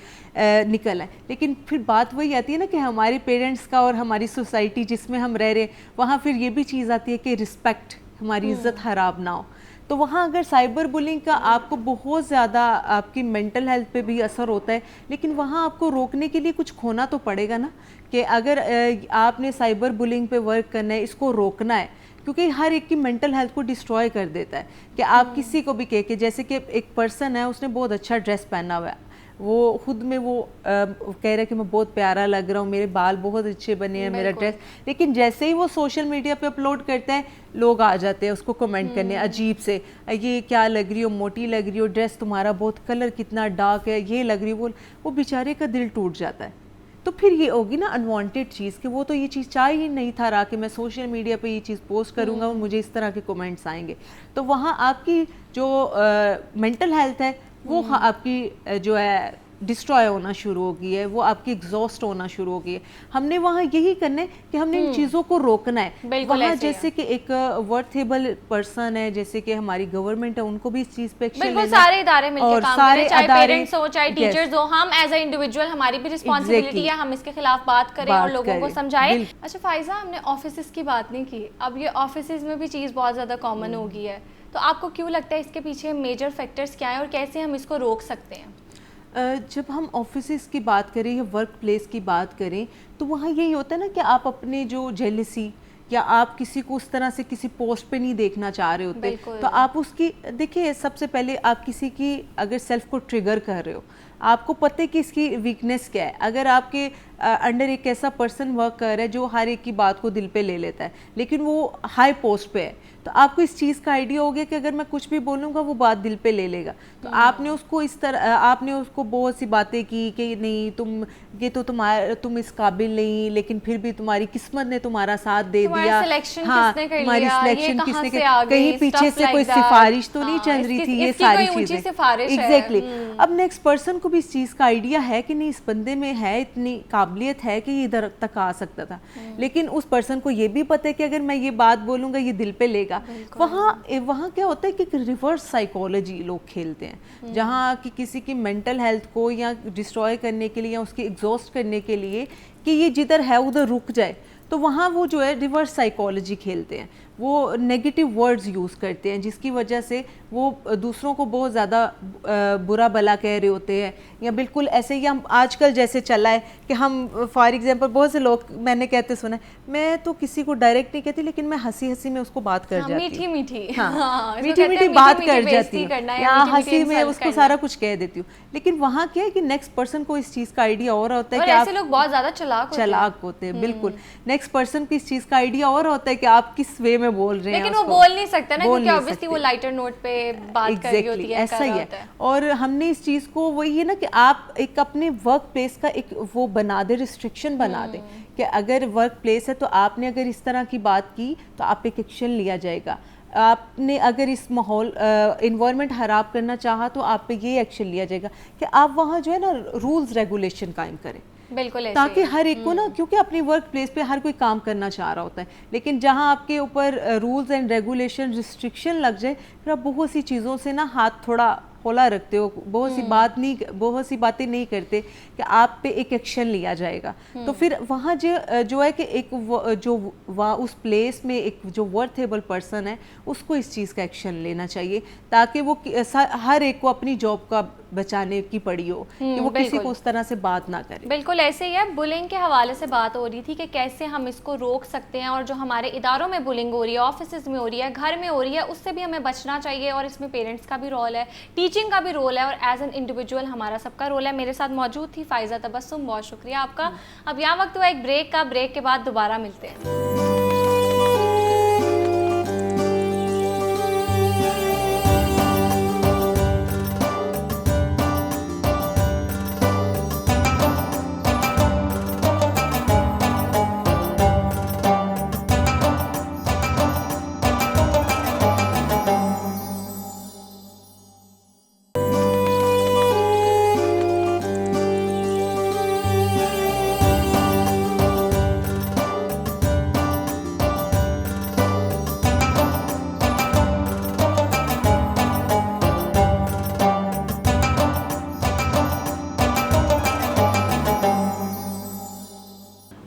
نکلنا ہے. لیکن پھر بات وہی آتی ہے نا کہ ہمارے پیرنٹس کا اور ہماری سوسائٹی جس میں ہم رہ رہے ہیں, وہاں پھر یہ بھی چیز آتی ہے کہ رسپیکٹ, ہماری عزت خراب نہ ہو. تو وہاں اگر سائبر بلنگ کا آپ کو بہت زیادہ آپ کی مینٹل ہیلتھ پہ بھی اثر ہوتا ہے, لیکن وہاں آپ کو روکنے کے لیے کچھ کھونا تو پڑے گا نا. کہ اگر آپ نے سائبر بلنگ پہ ورک کرنا ہے, اس کو روکنا ہے, کیونکہ ہر ایک کی مینٹل ہیلتھ کو ڈسٹروائے کر دیتا ہے. کہ آپ کسی کو بھی کہہ کے, جیسے کہ ایک پرسن ہے اس نے بہت اچھا ڈریس پہنا ہوا ہے, وہ خود میں وہ کہہ رہا ہے کہ میں بہت پیارا لگ رہا ہوں, میرے بال بہت اچھے بنے ہیں, میرا ڈریس, لیکن جیسے ہی وہ سوشل میڈیا پہ اپلوڈ کرتا ہے لوگ آ جاتے ہیں اس کو کمنٹ کرنے عجیب سے, یہ کیا لگ رہی ہو, موٹی لگ رہی ہو, ڈریس تمہارا بہت کلر کتنا ڈارک ہے, یہ لگ رہی ہو. وہ بیچارے کا دل ٹوٹ جاتا ہے. تو پھر یہ ہوگی نا انوانٹیڈ چیز کہ وہ تو یہ چیز چاہ ہی نہیں تھا رہا کہ میں سوشل میڈیا پہ یہ چیز پوسٹ کروں گا اور مجھے اس طرح کے کومنٹس آئیں گے. تو وہاں آپ کی جو مینٹل ہیلتھ ہے وہ آپ کی جو ہے ڈسٹروائے ہونا شروع ہو گئی ہے, وہ آپ کی ایگزاسٹ ہونا شروع ہو گئی ہے. ہم نے وہاں یہی کرنا ہے کہ ہم نے ان چیزوں کو روکنا ہے. وہاں جیسے کہ ایک ورتھیبل پرسن ہے, جیسے کہ ہماری گورنمنٹ ہے, ان کو بھی اس چیز پہ ایکشن لینا ہے. سارے ادارے مل کے کام کریں, چاہے پیرنٹس ہو چاہے ٹیچرز ہو, ہم ایز اے انڈیویجول ہماری بھی رسپانسبلٹی ہے, ہم اس کے خلاف بات کریں اور لوگوں کو سمجھائیں. اچھا فائزہ, ہم نے آفیسز کی بات نہیں کی, اب یہ آفیسز میں بھی چیز بہت زیادہ کامن ہو گئی ہے, تو آپ کو کیوں لگتا ہے اس کے پیچھے میجر فیکٹرز کیا ہیں اور کیسے ہم اس کو روک سکتے ہیں؟ جب ہم آفیسز کی بات کریں یا ورک پلیس کی بات کریں تو وہاں یہی ہوتا ہے نا کہ آپ اپنے جو جیلسی یا آپ کسی کو اس طرح سے کسی پوسٹ پہ نہیں دیکھنا چاہ رہے ہوتے, تو آپ اس کی دیکھیں, سب سے پہلے آپ کسی کی اگر سیلف کو ٹریگر کر رہے ہو, آپ کو پتہ ہے کہ اس کی ویکنیس کیا ہے. اگر آپ کے انڈر ایک ایسا پرسن ورک کر رہا ہے جو ہر ایک کی بات کو دل پہ لے لیتا ہے, لیکن وہ ہائی پوسٹ پہ ہے, تو آپ کو اس چیز کا آئیڈیا ہو گیا کہ اگر میں کچھ بھی بولوں گا وہ بات دل پہ لے لے گا. تو آپ نے اس کو اس طرح, آپ نے اس کو بہت سی باتیں کی کہ نہیں تم یہ تو تم اس قابل نہیں, لیکن پھر بھی تمہاری قسمت نے تمہارا ساتھ دے دیا. ہاں, تمہاری سلیکشن کس نے کہیں پیچھے سے کوئی سفارش تو نہیں چل رہی تھی, یہ ساری چیزیں. ایگزیکٹلی. اب نیکسٹ پرسن کو بھی اس چیز کا آئیڈیا ہے کہ نہیں اس بندے میں ہے اتنی قابلیت ہے کہ یہ ادھر تک آ سکتا تھا, لیکن اس پرسن کو یہ بھی پتہ ہے کہ اگر میں یہ بات بولوں گا یہ دل پہ لے گا. وہاں کیا ہوتا ہے کہ ریورس سائیکالوجی لوگ کھیلتے ہیں, جہاں کہ کسی کی مینٹل ہیلتھ کو یا ڈسٹروائے کرنے کے لیے یا اس کی ایگزاسٹ کرنے کے لیے کہ یہ جدھر ہے ادھر رک جائے, تو وہاں وہ جو ہے ریورس سائیکالوجی کھیلتے ہیں, وہ نیگیٹو ورڈز یوز کرتے ہیں جس کی وجہ سے وہ دوسروں کو بہت زیادہ برا بلا کہہ رہے ہوتے ہیں, یا بالکل ایسے ہی ہم آج کل جیسے چلا ہے کہ ہم فار ایگزامپل بہت سے لوگ میں نے کہتے سنا ہے, میں تو کسی کو ڈائریکٹ نہیں کہتی لیکن میں ہنسی ہنسی میں اس کو بات کر جاتی ہوں, میٹھی میٹھی بات کر جاتی ہوں, یا ہنسی میں اس کو سارا کچھ کہہ دیتی ہوں. لیکن وہاں کیا ہے کہ نیکسٹ پرسن کو اس چیز کا آئیڈیا اور ہوتا ہے کہ ایسے لوگ بہت زیادہ چلاک ہوتے ہیں, بالکل نیکسٹ پرسن کو اس چیز کا آئیڈیا اور ہوتا ہے کہ آپ کس وے میں بول رہے ہیں, لیکن وہ بول نہیں سکتا نا کیونکہ obviously وہ لائٹر نوٹ پہ بات کر رہی ہوتی ہے, ایسا ہی ہے. اور ہم نے اس چیز کو وہی ہے نا کہ آپ ایک اپنے ورک پلیس کا ایک وہ بنا دیں, ریسٹرکشن بنا دیں کہ اگر ورک پلیس ہے تو آپ نے اگر اس طرح کی بات کی تو آپ پہ ایک ایکشن لیا جائے گا, آپ نے اگر اس ماحول انوائرمنٹ خراب کرنا چاہا تو آپ پہ یہ ایکشن لیا جائے گا کہ آپ وہاں جو ہے نا رولز ریگولیشن قائم کریں, بالکل, تاکہ ہر ایک کو نا, کیونکہ اپنی ورک پلیس پہ ہر کوئی کام کرنا چاہ رہا ہوتا ہے, لیکن جہاں آپ کے اوپر رولز اینڈ ریگولیشن ریسٹرکشن لگ جائے پھر آپ بہت سی چیزوں سے نا ہاتھ تھوڑا کھولا رکھتے ہو, بہت سی باتیں نہیں کرتے کہ آپ پہ ایک ایکشن لیا جائے گا. تو پھر وہاں جو ہے کہ ایک جو اس پلیس میں ایک جو ورتھیبل پرسن ہے اس کو اس چیز کا ایکشن لینا چاہیے تاکہ وہ ہر ایک کو اپنی جاب کا بچانے کی پڑی ہو کہ وہ کسی کو اس طرح سے بات نہ کرے. بالکل ایسے ہی ہے. بلنگ کے حوالے سے بات ہو رہی تھی کہ کیسے ہم اس کو روک سکتے ہیں, اور جو ہمارے اداروں میں بلنگ ہو رہی ہے, آفیسز میں ہو رہی ہے, گھر میں ہو رہی ہے, اس سے بھی ہمیں بچنا چاہیے, اور اس میں پیرنٹس کا بھی رول ہے, ٹیچنگ کا بھی رول ہے, اور ایز این انڈیویجول ہمارا سب کا رول ہے. میرے ساتھ موجود تھی فائزہ تبسم, بہت شکریہ آپ کا. اب یہاں وقت ہوا ایک بریک کا, بریک کے بعد دوبارہ ملتے ہیں.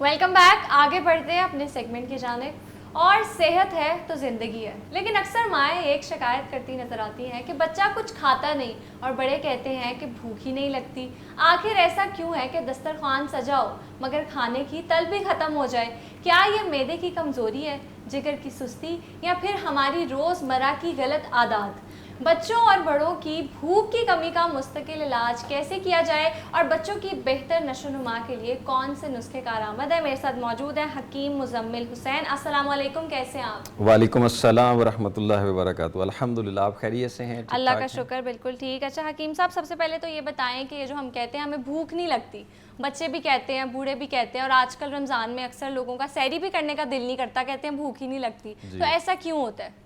Welcome back. آگے بڑھتے ہیں اپنے سیگمنٹ کی جانب. اور صحت ہے تو زندگی ہے, لیکن اکثر مائیں ایک شکایت کرتی نظر آتی ہیں کہ بچہ کچھ کھاتا نہیں, اور بڑے کہتے ہیں کہ بھوک ہی نہیں لگتی. آخر ایسا کیوں ہے کہ دسترخوان سجا ہو مگر کھانے کی طلب بھی ختم ہو جائے؟ کیا یہ معدے کی کمزوری ہے, جگر کی سستی, یا پھر ہماری روزمرہ کی غلط عادات؟ بچوں اور بڑوں کی بھوک کی کمی کا مستقل علاج کیسے کیا جائے, اور بچوں کی بہتر نشو و نما کے لیے کون سے نسخے کارآمد ہیں؟ میرے ساتھ موجود ہیں حکیم مزمل حسین. السلام علیکم, کیسے ہیں آپ؟ وعلیکم السلام ورحمۃ اللہ وبرکاتہ. الحمدللہ, آپ خیریت سے ہیں؟ اللہ کا شکر, بالکل ٹھیک. اچھا حکیم صاحب, سب سے پہلے تو یہ بتائیں کہ یہ جو ہم کہتے ہیں ہمیں بھوک نہیں لگتی, بچے بھی کہتے ہیں, بوڑھے بھی کہتے ہیں, اور آج کل رمضان میں اکثر لوگوں کا سحری بھی کرنے کا دل نہیں کرتا, کہتے ہیں بھوک ہی نہیں لگتی, تو ایسا کیوں ہوتا ہے؟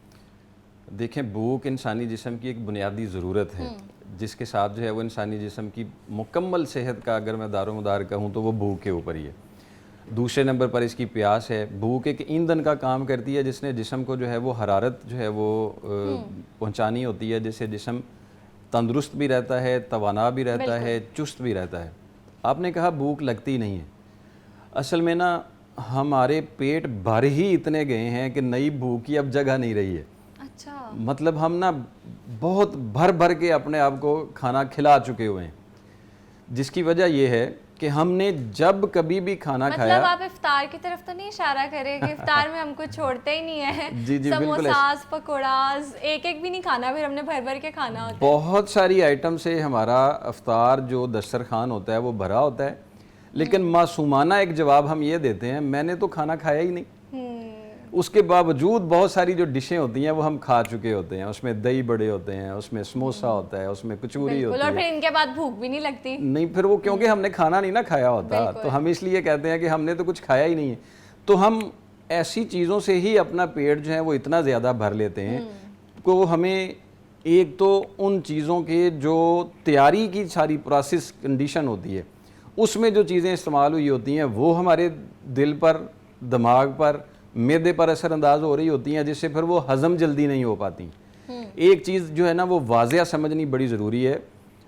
دیکھیں, بھوک انسانی جسم کی ایک بنیادی ضرورت ہے جس کے ساتھ جو ہے وہ انسانی جسم کی مکمل صحت کا اگر میں دار و مدار کہوں تو وہ بھوک کے اوپر ہی ہے. دوسرے نمبر پر اس کی پیاس ہے. بھوک ایک ایندھن کا کام کرتی ہے جس نے جسم کو جو ہے وہ حرارت جو ہے وہ پہنچانی ہوتی ہے, جس سے جسم تندرست بھی رہتا ہے, توانا بھی رہتا ہے, چست بھی رہتا ہے. آپ نے کہا بھوک لگتی نہیں ہے. اصل میں نا ہمارے پیٹ بھر ہی اتنے گئے ہیں کہ نئی بھوک کی اب جگہ نہیں رہی ہے. مطلب ہم نا بہت بھر بھر کے اپنے آپ کو کھانا کھلا چکے ہوئے ہیں, جس کی وجہ یہ ہے کہ ہم نے جب کبھی بھی کھانا کھایا. مطلب آپ افطار کی طرف تو نہیں اشارہ کریں کہ افطار میں ہم کچھ چھوڑتے ہی نہیں ہیں؟ جی سموساز, پکوڑاز, ایک ایک بھی نہیں کھانا, پھر ہم نے بھر بھر کے کھانا ہوتا ہے. بہت ساری آئٹم سے ہمارا افطار جو دسترخوان ہوتا ہے وہ بھرا ہوتا ہے, لیکن معصومانہ ایک جواب ہم یہ دیتے ہیں, میں نے تو کھانا کھایا ہی نہیں. اس کے باوجود بہت ساری جو ڈشیں ہوتی ہیں وہ ہم کھا چکے ہوتے ہیں. اس میں دہی بڑے ہوتے ہیں, اس میں سموسا ہوتا ہے, اس میں کچوری ہوتی ہے, اور پھر ان کے بعد بھوک بھی نہیں لگتی. نہیں, پھر وہ کیونکہ ہم نے کھانا نہیں نا کھایا ہوتا, تو ہم اس لیے کہتے ہیں کہ ہم نے تو کچھ کھایا ہی نہیں ہے. تو ہم ایسی چیزوں سے ہی اپنا پیٹ جو ہے وہ اتنا زیادہ بھر لیتے ہیں کہ ہمیں ایک تو ان چیزوں کے جو تیاری کی ساری پروسیس کنڈیشن ہوتی ہے اس میں جو چیزیں استعمال ہوئی ہوتی ہیں وہ ہمارے دل پر, دماغ پر, معدے پر اثر انداز ہو رہی ہوتی ہیں, جس سے پھر وہ ہضم جلدی نہیں ہو پاتی. ایک چیز جو ہے نا وہ واضح سمجھنی بڑی ضروری ہے.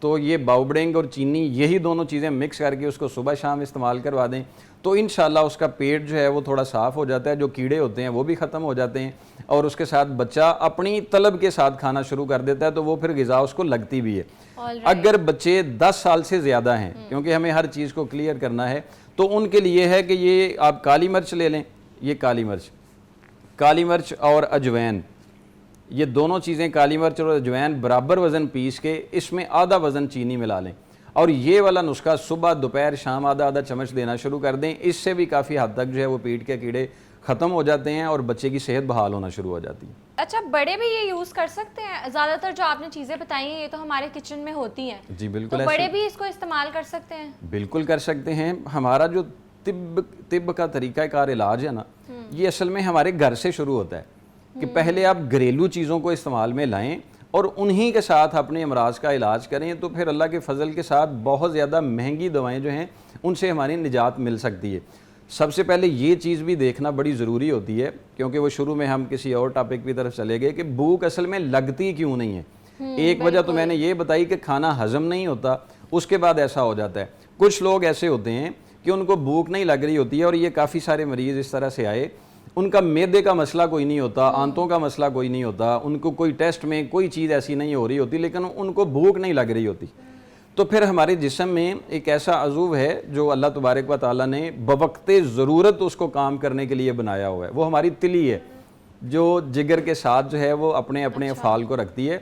تو یہ باؤبڈنگ اور چینی یہی دونوں چیزیں مکس کر کے اس کو صبح شام استعمال کروا دیں تو انشاءاللہ اس کا پیٹ جو ہے وہ تھوڑا صاف ہو جاتا ہے, جو کیڑے ہوتے ہیں وہ بھی ختم ہو جاتے ہیں, اور اس کے ساتھ بچہ اپنی طلب کے ساتھ کھانا شروع کر دیتا ہے تو وہ پھر غذا اس کو لگتی بھی ہے. اگر بچے 10 سال سے زیادہ ہیں, کیونکہ ہمیں ہر چیز کو کلیئر کرنا ہے, تو ان کے لیے ہے کہ یہ آپ کالی مرچ لے لیں, یہ کالی مرچ اور اجوین, یہ دونوں چیزیں کالی مرچ اور اجوین برابر وزن پیس کے اس میں آدھا وزن چینی ملا لیں, اور یہ والا نسخہ صبح دوپہر شام آدھا چمچ دینا شروع کر دیں. اس سے بھی کافی حد تک جو ہے وہ پیٹ کے کیڑے ختم ہو جاتے ہیں اور بچے کی صحت بحال ہونا شروع ہو جاتی ہے. اچھا, بڑے بھی یہ یوز کر سکتے ہیں؟ زیادہ تر جو آپ نے چیزیں بتائی ہیں یہ تو ہمارے کچن میں ہوتی ہیں. جی بالکل, تو بڑے بھی اس کو استعمال کر سکتے ہیں؟ بالکل کر سکتے ہیں. ہمارا جو طب کا طریقہ کار علاج ہے نا, یہ اصل میں ہمارے گھر سے شروع ہوتا ہے کہ پہلے آپ گھریلو چیزوں کو استعمال میں لائیں اور انہی کے ساتھ اپنے امراض کا علاج کریں, تو پھر اللہ کے فضل کے ساتھ بہت زیادہ مہنگی دوائیں جو ہیں ان سے ہماری نجات مل سکتی ہے. سب سے پہلے یہ چیز بھی دیکھنا بڑی ضروری ہوتی ہے, کیونکہ وہ شروع میں ہم کسی اور ٹاپک کی طرف چلے گئے کہ بھوک اصل میں لگتی کیوں نہیں ہے. ایک وجہ تو میں نے یہ بتائی کہ کھانا ہضم نہیں ہوتا, اس کے بعد ایسا ہو جاتا ہے. کچھ لوگ ایسے ہوتے ہیں کہ ان کو بھوک نہیں لگ رہی ہوتی ہے, اور یہ کافی سارے مریض اس طرح سے آئے, ان کا معدے کا مسئلہ کوئی نہیں ہوتا, آنتوں کا مسئلہ کوئی نہیں ہوتا, ان کو کوئی ٹیسٹ میں کوئی چیز ایسی نہیں ہو رہی ہوتی, لیکن ان کو بھوک نہیں لگ رہی ہوتی. تو پھر ہمارے جسم میں ایک ایسا عضو ہے جو اللہ تبارک و تعالیٰ نے بوقت ضرورت اس کو کام کرنے کے لیے بنایا ہوا ہے, وہ ہماری تلی ہے جو جگر کے ساتھ جو ہے وہ اپنے افعال کو رکھتی ہے.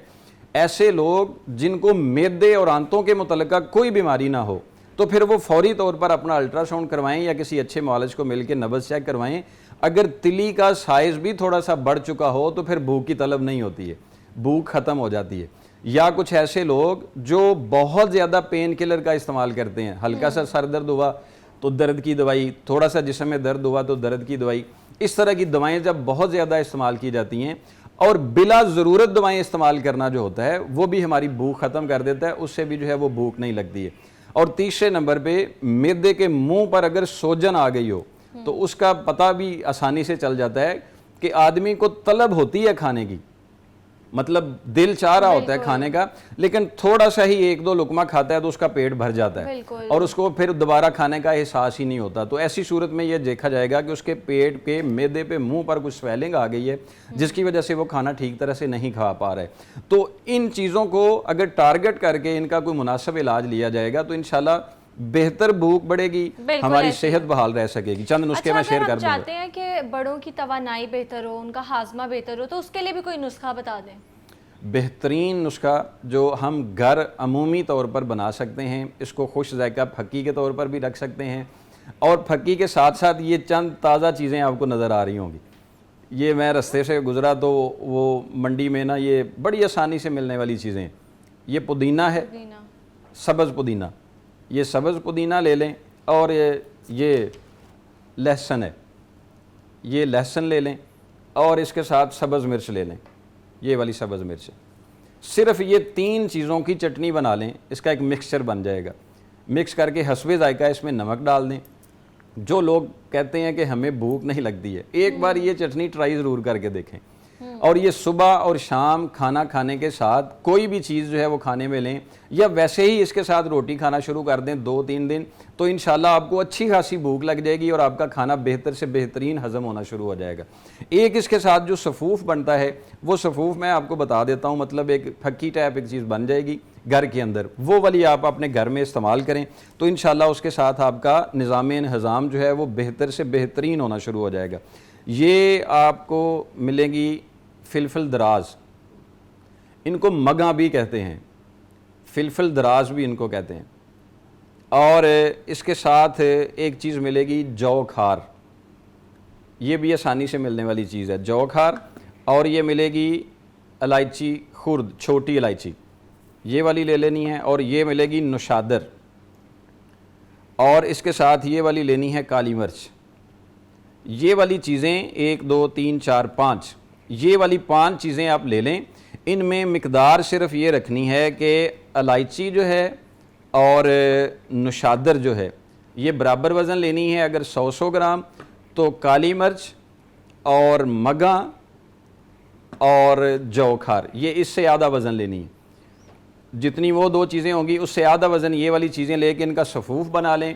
ایسے لوگ جن کو معدے اور آنتوں کے متعلقہ کوئی بیماری نہ ہو, تو پھر وہ فوری طور پر اپنا الٹرا ساؤنڈ کروائیں یا کسی اچھے معالج کو مل کے نبض چیک کروائیں. اگر تلی کا سائز بھی تھوڑا سا بڑھ چکا ہو تو پھر بھوک کی طلب نہیں ہوتی ہے, بھوک ختم ہو جاتی ہے. یا کچھ ایسے لوگ جو بہت زیادہ پین کلر کا استعمال کرتے ہیں, ہلکا سا سر درد ہوا تو درد کی دوائی, تھوڑا سا جسم میں درد ہوا تو درد کی دوائی, اس طرح کی دوائیں جب بہت زیادہ استعمال کی جاتی ہیں, اور بلا ضرورت دوائیں استعمال کرنا جو ہوتا ہے وہ بھی ہماری بھوک ختم کر دیتا ہے, اس سے بھی جو ہے وہ بھوک نہیں لگتی ہے. اور تیسرے نمبر پہ معدے کے منہ پر اگر سوجن آ گئی ہو تو اس کا پتہ بھی آسانی سے چل جاتا ہے کہ آدمی کو طلب ہوتی ہے کھانے کی, مطلب دل چاہ رہا ہوتا ہے کھانے کا, لیکن تھوڑا سا ہی ایک دو لقمہ کھاتا ہے تو اس کا پیٹ بھر جاتا ہے اور اس کو پھر دوبارہ کھانے کا احساس ہی نہیں ہوتا. تو ایسی صورت میں یہ دیکھا جائے گا کہ اس کے پیٹ کے معدے پہ منہ پر کچھ سویلنگ آ گئی ہے, جس کی وجہ سے وہ کھانا ٹھیک طرح سے نہیں کھا پا رہے. تو ان چیزوں کو اگر ٹارگٹ کر کے ان کا کوئی مناسب علاج لیا جائے گا تو انشاءاللہ بہتر بھوک بڑھے گی, ہماری صحت بحال رہ سکے گی. چند نسخے میں شیئر کر دوں گا. چاہتے ہیں کہ بڑوں کی توانائی بہتر ہو, ان کا ہاضمہ بہتر ہو, تو اس کے لیے بھی کوئی نسخہ بتا دیں. بہترین نسخہ جو ہم گھر عمومی طور پر بنا سکتے ہیں, اس کو خوش ذائقہ پھکی کے طور پر بھی رکھ سکتے ہیں, اور پھکی کے ساتھ ساتھ یہ چند تازہ چیزیں آپ کو نظر آ رہی ہوں گی. یہ میں رستے سے گزرا تو وہ منڈی میں نا یہ بڑی آسانی سے ملنے والی چیزیں, یہ پودینہ ہے, سبز پودینہ, یہ سبز پودینہ لے لیں, اور یہ لہسن ہے, یہ لہسن لے لیں, اور اس کے ساتھ سبز مرچ لے لیں, یہ والی سبز مرچ. صرف یہ 3 چیزوں کی چٹنی بنا لیں, اس کا ایک مکسچر بن جائے گا. مکس کر کے حسب ذائقہ اس میں نمک ڈال دیں. جو لوگ کہتے ہیں کہ ہمیں بھوک نہیں لگتی ہے, ایک بار یہ چٹنی ٹرائی ضرور کر کے دیکھیں, اور یہ صبح اور شام کھانا کھانے کے ساتھ کوئی بھی چیز جو ہے وہ کھانے میں لیں, یا ویسے ہی اس کے ساتھ روٹی کھانا شروع کر دیں 2-3 دن, تو انشاءاللہ آپ کو اچھی خاصی بھوک لگ جائے گی اور آپ کا کھانا بہتر سے بہترین ہضم ہونا شروع ہو جائے گا. ایک اس کے ساتھ جو صفوف بنتا ہے, وہ صفوف میں آپ کو بتا دیتا ہوں, مطلب ایک پھکی ٹائپ ایک چیز بن جائے گی گھر کے اندر, وہ والی آپ اپنے گھر میں استعمال کریں تو انشاءاللہ اس کے ساتھ آپ کا نظام انہضام جو ہے وہ بہتر سے بہترین ہونا شروع ہو جائے گا. یہ آپ کو ملیں گی فلفل دراز, ان کو مگاں بھی کہتے ہیں, فلفل دراز بھی ان کو کہتے ہیں. اور اس کے ساتھ ایک چیز ملے گی جو کھار, یہ بھی آسانی سے ملنے والی چیز ہے, جو کھار. اور یہ ملے گی الائچی خرد, چھوٹی الائچی, یہ والی لے لینی ہے. اور یہ ملے گی نشادر, اور اس کے ساتھ یہ والی لینی ہے کالی مرچ. یہ والی چیزیں 1 2 3 4 5, یہ والی 5 چیزیں آپ لے لیں. ان میں مقدار صرف یہ رکھنی ہے کہ الائچی جو ہے اور نشادر جو ہے یہ برابر وزن لینی ہے. اگر 100 گرام تو کالی مرچ اور مگاں اور جو کھار یہ اس سے آدھا وزن لینی ہے. جتنی وہ 2 چیزیں ہوں گی اس سے آدھا وزن یہ والی چیزیں لے کے ان کا صفوف بنا لیں.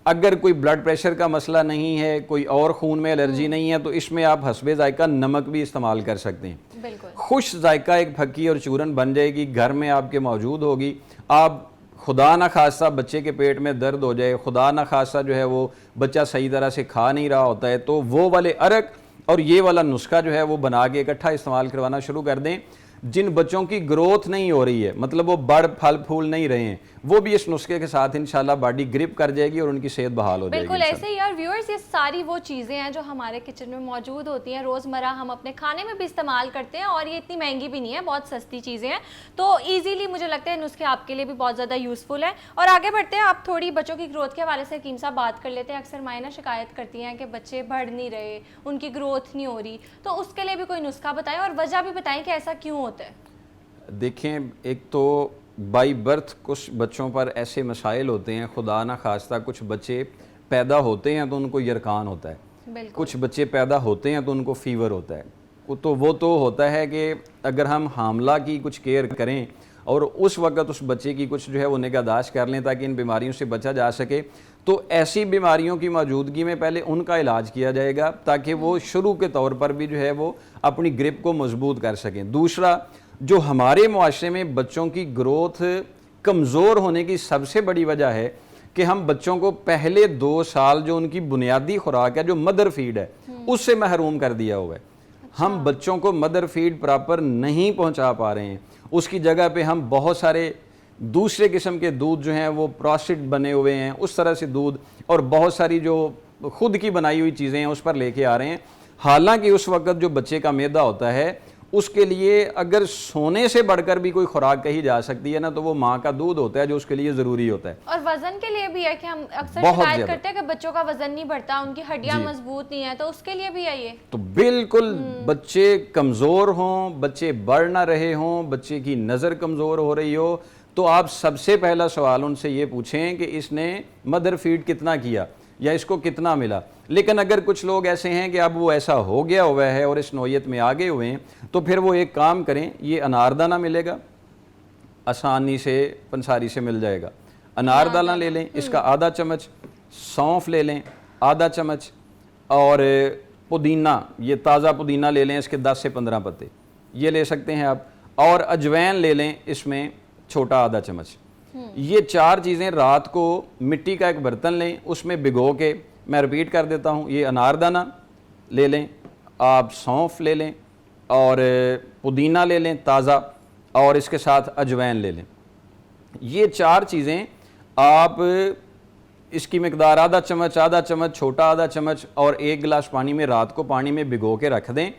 اگر کوئی بلڈ پریشر کا مسئلہ نہیں ہے, کوئی اور خون میں الرجی نہیں ہے, تو اس میں آپ حسب ذائقہ نمک بھی استعمال کر سکتے ہیں. بالکل خوش ذائقہ ایک پھکی اور چورن بن جائے گی, گھر میں آپ کے موجود ہوگی. آپ خدا نہ خواستہ بچے کے پیٹ میں درد ہو جائے, خدا نہ خواستہ جو ہے وہ بچہ صحیح طرح سے کھا نہیں رہا ہوتا ہے, تو وہ والے عرق اور یہ والا نسخہ جو ہے وہ بنا کے اکٹھا استعمال کروانا شروع کر دیں. جن بچوں کی گروتھ نہیں ہو رہی ہے, مطلب وہ بڑھ پھل پھول نہیں رہے ہیں, وہ بھی اس نسخے کے ساتھ انشاءاللہ باڈی گرپ کر جائے گی اور ان کی صحت بحال ہو جائے گی. بالکل ایسے ہی. اور ویورز, یہ ساری وہ چیزیں ہیں جو ہمارے کچن میں موجود ہوتی ہیں, روزمرہ ہم اپنے کھانے میں بھی استعمال کرتے ہیں, اور یہ اتنی مہنگی بھی نہیں ہے, بہت سستی چیزیں ہیں, تو ایزیلی مجھے لگتا ہے نسخے آپ کے لیے بھی بہت زیادہ یوزفل ہے. اور آگے بڑھتے ہیں, آپ تھوڑی بچوں کی گروتھ کے حوالے سے حکیم صاحب بات کر لیتے ہیں. اکثر مائیں شکایت کرتی ہیں کہ بچے بڑھ نہیں رہے, ان کی گروتھ نہیں ہو رہی, تو اس کے لیے بھی کوئی نسخہ بتائیں اور وجہ بھی بتائیں کہ ایسا کیوں ہوتا ہے. دیکھیں, ایک تو بائی برتھ کچھ بچوں پر ایسے مسائل ہوتے ہیں, خدا نہ خواستہ کچھ بچے پیدا ہوتے ہیں تو ان کو یرقان ہوتا ہے, کچھ بچے پیدا ہوتے ہیں تو ان کو فیور ہوتا ہے. تو وہ تو ہوتا ہے کہ اگر ہم حاملہ کی کچھ کیئر کریں اور اس وقت اس بچے کی کچھ جو ہے وہ نگہداشت کر لیں تاکہ ان بیماریوں سے بچا جا سکے, تو ایسی بیماریوں کی موجودگی میں پہلے ان کا علاج کیا جائے گا تاکہ وہ شروع کے طور پر بھی جو ہے وہ اپنی گرپ کو مضبوط کر سکیں. دوسرا, جو ہمارے معاشرے میں بچوں کی گروتھ کمزور ہونے کی سب سے بڑی وجہ ہے کہ ہم بچوں کو پہلے 2 سال جو ان کی بنیادی خوراک ہے, جو مدر فیڈ ہے, اس سے محروم کر دیا ہوا ہے. ہم بچوں کو مدر فیڈ پراپر نہیں پہنچا پا رہے ہیں. اس کی جگہ پہ ہم بہت سارے دوسرے قسم کے دودھ جو ہیں وہ پروسیسڈ بنے ہوئے ہیں, اس طرح سے دودھ اور بہت ساری جو خود کی بنائی ہوئی چیزیں ہیں اس پر لے کے آ رہے ہیں. حالانکہ اس وقت جو بچے کا معدہ ہوتا ہے اس کے لیے اگر سونے سے بڑھ کر بھی کوئی خوراک کہی جا سکتی ہے نا, تو وہ ماں کا دودھ ہوتا ہے جو اس کے لیے ضروری ہوتا ہے. اور وزن کے لیے بھی ہے کہ ہم اکثر بہت شکایت زیادہ کرتے ہیں کہ بچوں کا وزن نہیں بڑھتا, ان کی ہڈیاں مضبوط نہیں ہیں, تو اس کے لیے بھی ہے یہ. تو بالکل بچے کمزور ہوں, بچے بڑھ نہ رہے ہوں, بچے کی نظر کمزور ہو رہی ہو, تو آپ سب سے پہلا سوال ان سے یہ پوچھیں کہ اس نے مدر فیڈ کتنا کیا یا اس کو کتنا ملا. لیکن اگر کچھ لوگ ایسے ہیں کہ اب وہ ایسا ہو گیا ہوا ہے اور اس نوعیت میں آگے ہوئے ہیں, تو پھر وہ ایک کام کریں, یہ اناردانہ ملے گا, آسانی سے پنساری سے مل جائے گا. اناردانہ لے لیں, اس کا آدھا چمچ, سونف لے لیں آدھا چمچ, اور پودینہ, یہ تازہ پودینہ لے لیں, اس کے 10 سے 15 پتے یہ لے سکتے ہیں آپ, اور اجوین لے لیں اس میں چھوٹا آدھا چمچ. یہ 4 چیزیں رات کو مٹی کا ایک برتن لیں, اس میں بھگو کے, میں رپیٹ کر دیتا ہوں, یہ اناردانہ لے لیں آپ, سونف لے لیں اور پودینہ لے لیں تازہ, اور اس کے ساتھ اجوین لے لیں. یہ 4 چیزیں آپ, اس کی مقدار آدھا چمچ چھوٹا آدھا چمچ اور 1 گلاس پانی میں رات کو پانی میں بھگو کے رکھ دیں.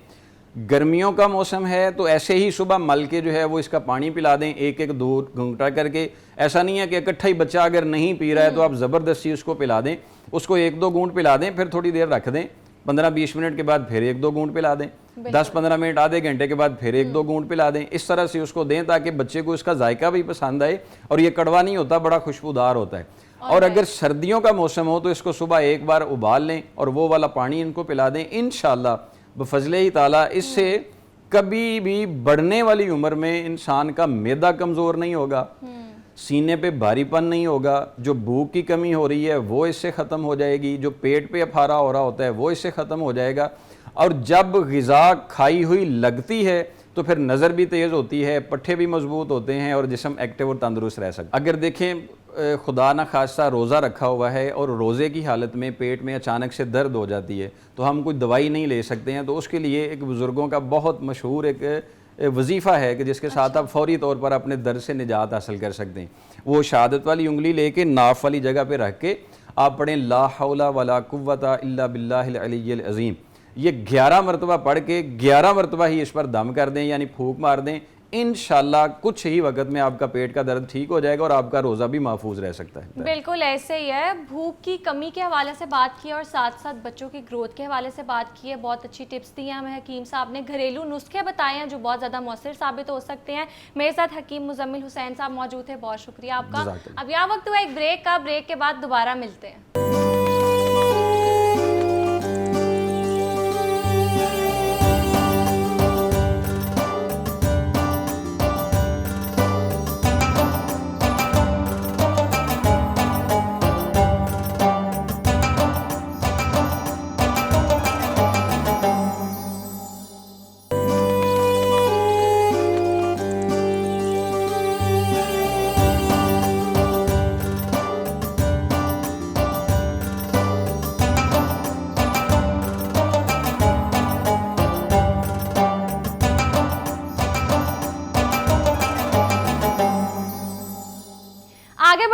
گرمیوں کا موسم ہے تو ایسے ہی صبح مل کے جو ہے وہ اس کا پانی پلا دیں, 1-1 2 گھونٹا کر کے. ایسا نہیں ہے کہ اکٹھا ہی بچہ اگر نہیں پی رہا ہے تو آپ زبردستی اس کو پلا دیں, اس کو 1-2 گھونٹ پلا دیں, پھر تھوڑی دیر رکھ دیں, 15-20 منٹ کے بعد پھر 1-2 گھونٹ پلا دیں, 10-15 منٹ آدھے گھنٹے کے بعد پھر 1-2 گھونٹ پلا دیں. اس طرح سے اس کو دیں تاکہ بچے کو اس کا ذائقہ بھی پسند آئے, اور یہ کڑوا نہیں ہوتا, بڑا خوشبودار ہوتا ہے. اور اگر سردیوں کا موسم ہو تو اس کو صبح 1 بار ابال لیں اور وہ والا پانی ان کو پلا دیں. انشاءاللہ بفضل ہی تعالیٰ اس سے کبھی بھی بڑھنے والی عمر میں انسان کا معدہ کمزور نہیں ہوگا, سینے پہ بھاری پن نہیں ہوگا, جو بھوک کی کمی ہو رہی ہے وہ اس سے ختم ہو جائے گی, جو پیٹ پہ افارہ ہو رہا ہوتا ہے وہ اس سے ختم ہو جائے گا. اور جب غذا کھائی ہوئی لگتی ہے تو پھر نظر بھی تیز ہوتی ہے, پٹھے بھی مضبوط ہوتے ہیں اور جسم ایکٹیو اور تندرست رہ سکتا ہے. اگر دیکھیں خدا نہ خواستہ روزہ رکھا ہوا ہے اور روزے کی حالت میں پیٹ میں اچانک سے درد ہو جاتی ہے تو ہم کوئی دوائی نہیں لے سکتے ہیں, تو اس کے لیے ایک بزرگوں کا بہت مشہور ایک وظیفہ ہے کہ جس کے ساتھ آپ فوری طور پر اپنے درد سے نجات حاصل کر سکتے ہیں. وہ شہادت والی انگلی لے کے ناف والی جگہ پہ رکھ کے آپ پڑھیں لا حول ولا قوت الا باللہ العلی العظیم. یہ 11 مرتبہ پڑھ کے 11 مرتبہ ہی اس پر دم کر دیں, یعنی پھونک مار دیں. انشاءاللہ کچھ ہی وقت میں آپ کا پیٹ کا درد ٹھیک ہو جائے گا اور آپ کا روزہ بھی محفوظ رہ سکتا ہے. بالکل ایسے ہی ہے. بھوک کی کمی کے حوالے سے بات کی اور ساتھ ساتھ بچوں کی گروتھ کے حوالے سے بات کی ہے. بہت اچھی ٹپس دی ہیں ہمیں حکیم صاحب نے, گھریلو نسخے بتائے ہیں جو بہت زیادہ مؤثر ثابت ہو سکتے ہیں. میرے ساتھ حکیم مزمل حسین صاحب موجود تھے, بہت شکریہ آپ کا. اب یہاں وقت ہوا ایک بریک کا, بریک کے بعد دوبارہ ملتے ہیں.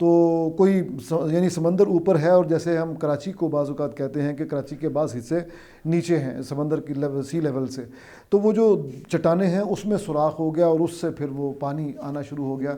تو کوئی یعنی سمندر اوپر ہے، اور جیسے ہم کراچی کو بعض اوقات کہتے ہیں کہ کراچی کے بعض حصے نیچے ہیں سمندر کی سی لیول سے، تو وہ جو چٹانیں ہیں اس میں سوراخ ہو گیا اور اس سے پھر وہ پانی آنا شروع ہو گیا،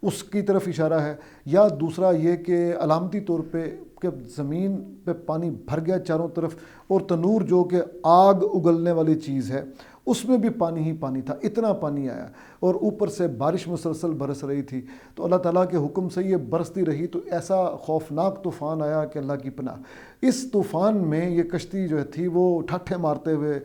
اس کی طرف اشارہ ہے۔ یا دوسرا یہ کہ علامتی طور پہ کہ زمین پہ پانی بھر گیا چاروں طرف، اور تنور جو کہ آگ اگلنے والی چیز ہے اس میں بھی پانی ہی پانی تھا، اتنا پانی آیا، اور اوپر سے بارش مسلسل برس رہی تھی، تو اللہ تعالیٰ کے حکم سے یہ برستی رہی، تو ایسا خوفناک طوفان آیا کہ اللہ کی پناہ۔ اس طوفان میں یہ کشتی جو تھی وہ ٹھاٹھے مارتے ہوئے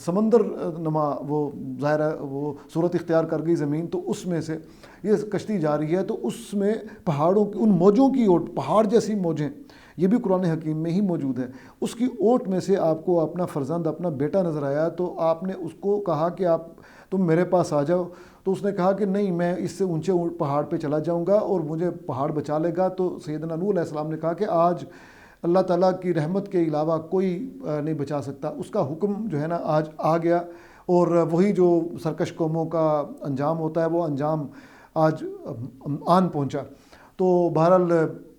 سمندر نما وہ ظاہر ہے وہ صورت اختیار کر گئی زمین، تو اس میں سے یہ کشتی جا رہی ہے، تو اس میں پہاڑوں کی ان موجوں کی اوٹ، پہاڑ جیسی موجیں، یہ بھی قرآن حکیم میں ہی موجود ہے، اس کی اوٹ میں سے آپ کو اپنا فرزند، اپنا بیٹا نظر آیا، تو آپ نے اس کو کہا کہ تم میرے پاس آ جاؤ، تو اس نے کہا کہ نہیں، میں اس سے اونچے پہاڑ پہ چلا جاؤں گا اور مجھے پہاڑ بچا لے گا۔ تو سیدنا نوح علیہ السلام نے کہا کہ آج اللہ تعالیٰ کی رحمت کے علاوہ کوئی نہیں بچا سکتا، اس کا حکم جو ہے نا آج آ گیا، اور وہی جو سرکش قوموں کا انجام ہوتا ہے وہ انجام آج آن پہنچا۔ تو بہرحال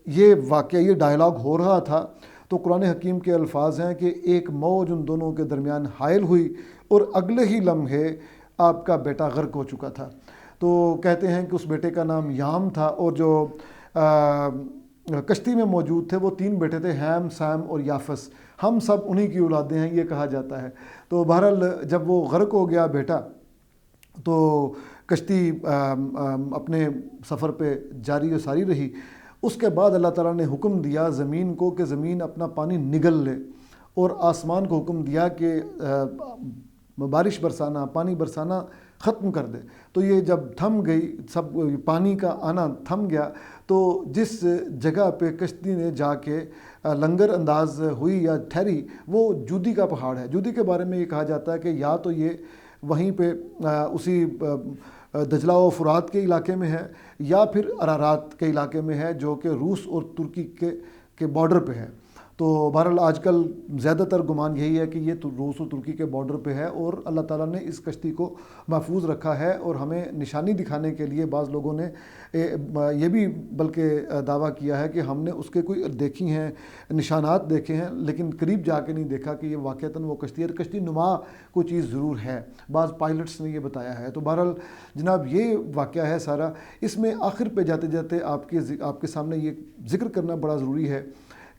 یہ واقعہ، یہ ڈائلاگ ہو رہا تھا، تو قرآن حکیم کے الفاظ ہیں کہ ایک موج ان دونوں کے درمیان حائل ہوئی اور اگلے ہی لمحے آپ کا بیٹا غرق ہو چکا تھا۔ تو کہتے ہیں کہ اس بیٹے کا نام یام تھا، اور جو کشتی میں موجود تھے وہ 3 بیٹے تھے، ہیم، سیم اور یافس، ہم سب انہی کی اولادیں ہیں یہ کہا جاتا ہے۔ تو بہرحال جب وہ غرق ہو گیا بیٹا، تو کشتی اپنے سفر پہ جاری و ساری رہی۔ اس کے بعد اللہ تعالیٰ نے حکم دیا زمین کو کہ زمین اپنا پانی نگل لے، اور آسمان کو حکم دیا کہ بارش برسانا، پانی برسانا ختم کر دے۔ تو یہ جب تھم گئی، سب پانی کا آنا تھم گیا، تو جس جگہ پہ کشتی نے جا کے لنگر انداز ہوئی یا ٹھہری، وہ جودی کا پہاڑ ہے۔ جودی کے بارے میں یہ کہا جاتا ہے کہ یا تو یہ وہیں پہ اسی دجلہ و فرات کے علاقے میں ہے، یا پھر ارارات کے علاقے میں ہے، جو کہ روس اور ترکی کے بارڈر پہ ہے۔ تو بہرحال آج کل زیادہ تر گمان یہی ہے کہ یہ روس و ترکی کے بارڈر پہ ہے، اور اللہ تعالیٰ نے اس کشتی کو محفوظ رکھا ہے، اور ہمیں نشانی دکھانے کے لیے بعض لوگوں نے یہ بھی بلکہ دعویٰ کیا ہے کہ ہم نے اس کے کوئی دیکھی ہیں نشانات دیکھے ہیں، لیکن قریب جا کے نہیں دیکھا کہ یہ واقعتاً وہ کشتی ہے، کشتی نما کوئی چیز ضرور ہے، بعض پائلٹس نے یہ بتایا ہے۔ تو بہرحال جناب یہ واقعہ ہے سارا۔ اس میں آخر پہ جاتے جاتے آپ کے سامنے یہ ذکر کرنا بڑا ضروری ہے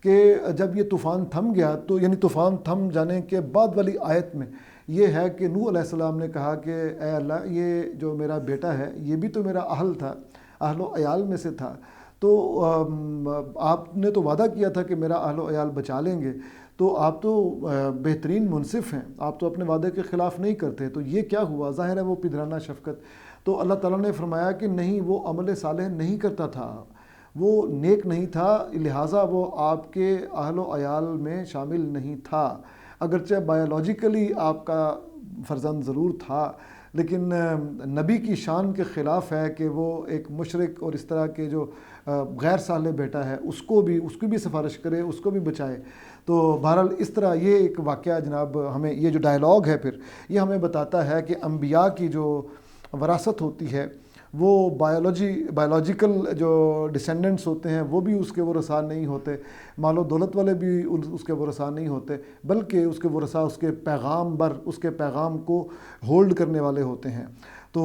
کہ جب یہ طوفان تھم گیا، تو یعنی طوفان تھم جانے کے بعد والی آیت میں یہ ہے کہ نوح علیہ السلام نے کہا کہ اے اللہ، یہ جو میرا بیٹا ہے یہ بھی تو میرا اہل تھا، اہل و عیال میں سے تھا، تو آپ نے تو وعدہ کیا تھا کہ میرا اہل و عیال بچا لیں گے، تو آپ تو بہترین منصف ہیں، آپ تو اپنے وعدے کے خلاف نہیں کرتے، تو یہ کیا ہوا؟ ظاہر ہے وہ پدرانہ شفقت۔ تو اللہ تعالیٰ نے فرمایا کہ نہیں، وہ عمل صالح نہیں کرتا تھا، وہ نیک نہیں تھا، لہٰذا وہ آپ کے اہل و عیال میں شامل نہیں تھا، اگرچہ بایولوجیکلی آپ کا فرزند ضرور تھا، لیکن نبی کی شان کے خلاف ہے کہ وہ ایک مشرک اور اس طرح کے جو غیر صالح بیٹا ہے اس کی بھی سفارش کرے، اس کو بھی بچائے۔ تو بہرحال اس طرح یہ ایک واقعہ جناب ہمیں، یہ جو ڈائلاگ ہے پھر یہ ہمیں بتاتا ہے کہ انبیاء کی جو وراثت ہوتی ہے وہ بایولوجیکل جو ڈسینڈنٹس ہوتے ہیں وہ بھی اس کے ورثاء نہیں ہوتے، مال و دولت والے بھی اس کے ورثاء نہیں ہوتے، بلکہ اس کے ورثاء اس کے اس کے پیغام کو ہولڈ کرنے والے ہوتے ہیں۔ تو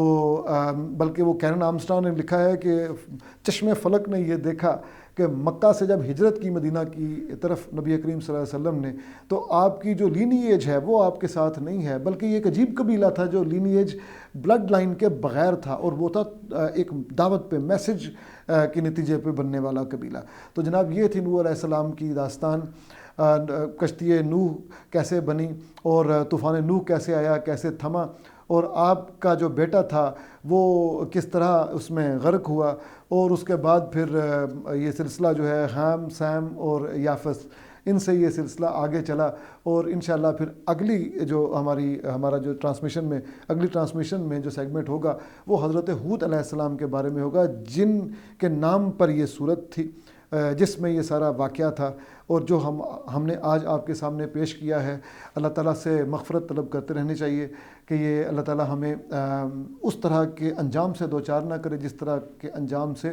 بلکہ وہ کیرن آرمسٹرانگ نے لکھا ہے کہ چشم فلک نے یہ دیکھا کہ مکہ سے جب ہجرت کی مدینہ کی طرف نبی کریم صلی اللہ علیہ وسلم نے، تو آپ کی جو لینیج ہے وہ آپ کے ساتھ نہیں ہے، بلکہ یہ ایک عجیب قبیلہ تھا جو لینیج بلڈ لائن کے بغیر تھا، اور وہ تھا ایک دعوت پہ، میسج کے نتیجے پہ بننے والا قبیلہ۔ تو جناب یہ تھی نوح علیہ السلام کی داستان، کشتی نوح کیسے بنی اور طوفان نوح کیسے آیا، کیسے تھما، اور آپ کا جو بیٹا تھا وہ کس طرح اس میں غرق ہوا، اور اس کے بعد پھر یہ سلسلہ جو ہے ہیم، سیم اور یافس، ان سے یہ سلسلہ آگے چلا، اور انشاءاللہ پھر اگلی جو ہمارا جو اگلی ٹرانسمیشن میں جو سیگمنٹ ہوگا وہ حضرت ہود علیہ السلام کے بارے میں ہوگا، جن کے نام پر یہ صورت تھی، جس میں یہ سارا واقعہ تھا، اور جو ہم نے آج آپ کے سامنے پیش کیا ہے۔ اللہ تعالیٰ سے مغفرت طلب کرتے رہنے چاہیے کہ یہ اللہ تعالیٰ ہمیں اس طرح کے انجام سے دوچار نہ کرے جس طرح کے انجام سے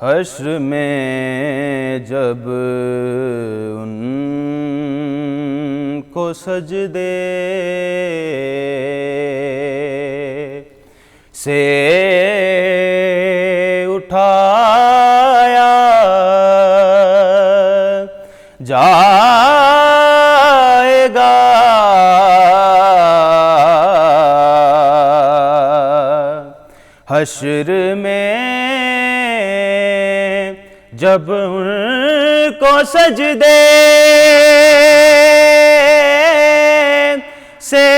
حشر میں جب ان کو سجدے سے اٹھایا جائے گا، حشر میں جب ان کو سجدے سے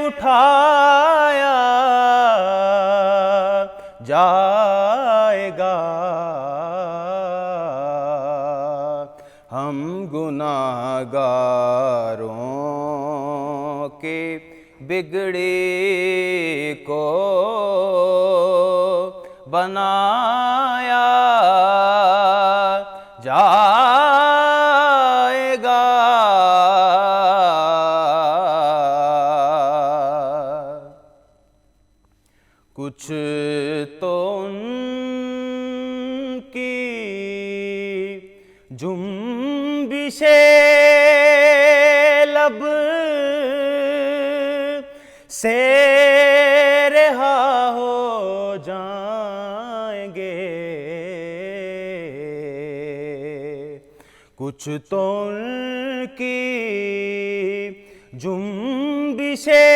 اٹھایا جائے گا، ہم گناہگاروں کے بگڑے کو بنایا جائے گا، کچھ تو ان کی جنبشیں لب سے رہا ہو جائیں گے، کچھ تو ان کی جنبشیں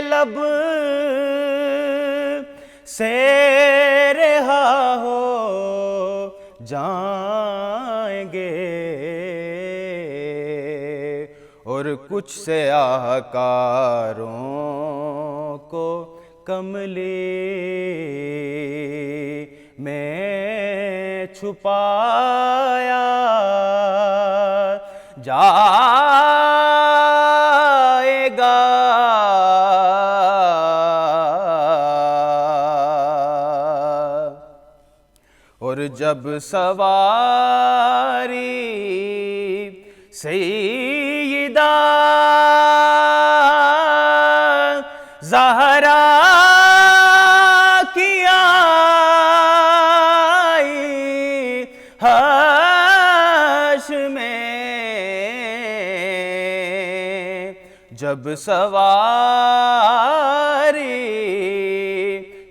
لب سے رہا ہو جائیں گے، اور کچھ سیاہکاروں کو کملی میں چھپایا جائے گا، اور جب سواری سیدہ زہرا کی آئی حشر میں، جب سواری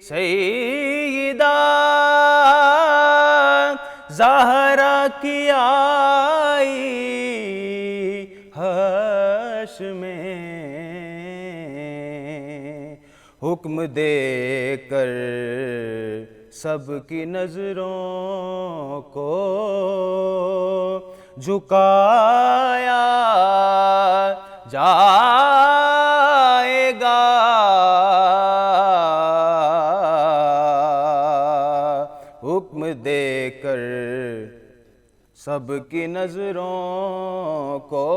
سیدہ زہرا کی آئی حشر میں، حکم دے کر سب کی نظروں کو جھکایا جائے گا، حکم دے کر سب کی نظروں کو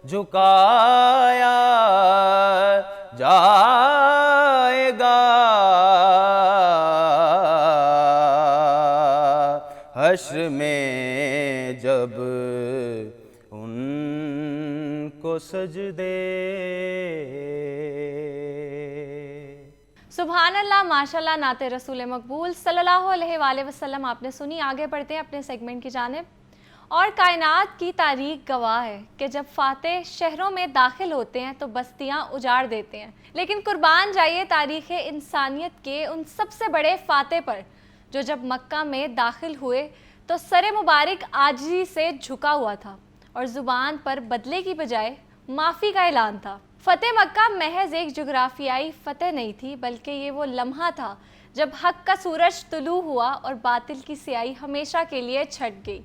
جھکایا جائے گا، حشر میں جب ان کو سجدے۔ سبحان اللہ، ماشاءاللہ، نعت رسول مقبول صلی اللہ علیہ وآلہ وسلم آپ نے سنی۔ آگے بڑھتے ہیں اپنے سیگمنٹ کی جانب۔ اور کائنات کی تاریخ گواہ ہے کہ جب فاتح شہروں میں داخل ہوتے ہیں تو بستیاں اجاڑ دیتے ہیں، لیکن قربان جائیے تاریخ انسانیت کے ان سب سے بڑے فاتح پر جو جب مکہ میں داخل ہوئے تو سر مبارک عاجزی سے جھکا ہوا تھا اور زبان پر بدلے کی بجائے معافی کا اعلان تھا۔ فتح مکہ محض ایک جغرافیائی فتح نہیں تھی، بلکہ یہ وہ لمحہ تھا جب حق کا سورج طلوع ہوا اور باطل کی سیاہی ہمیشہ کے لیے چھٹ گئی۔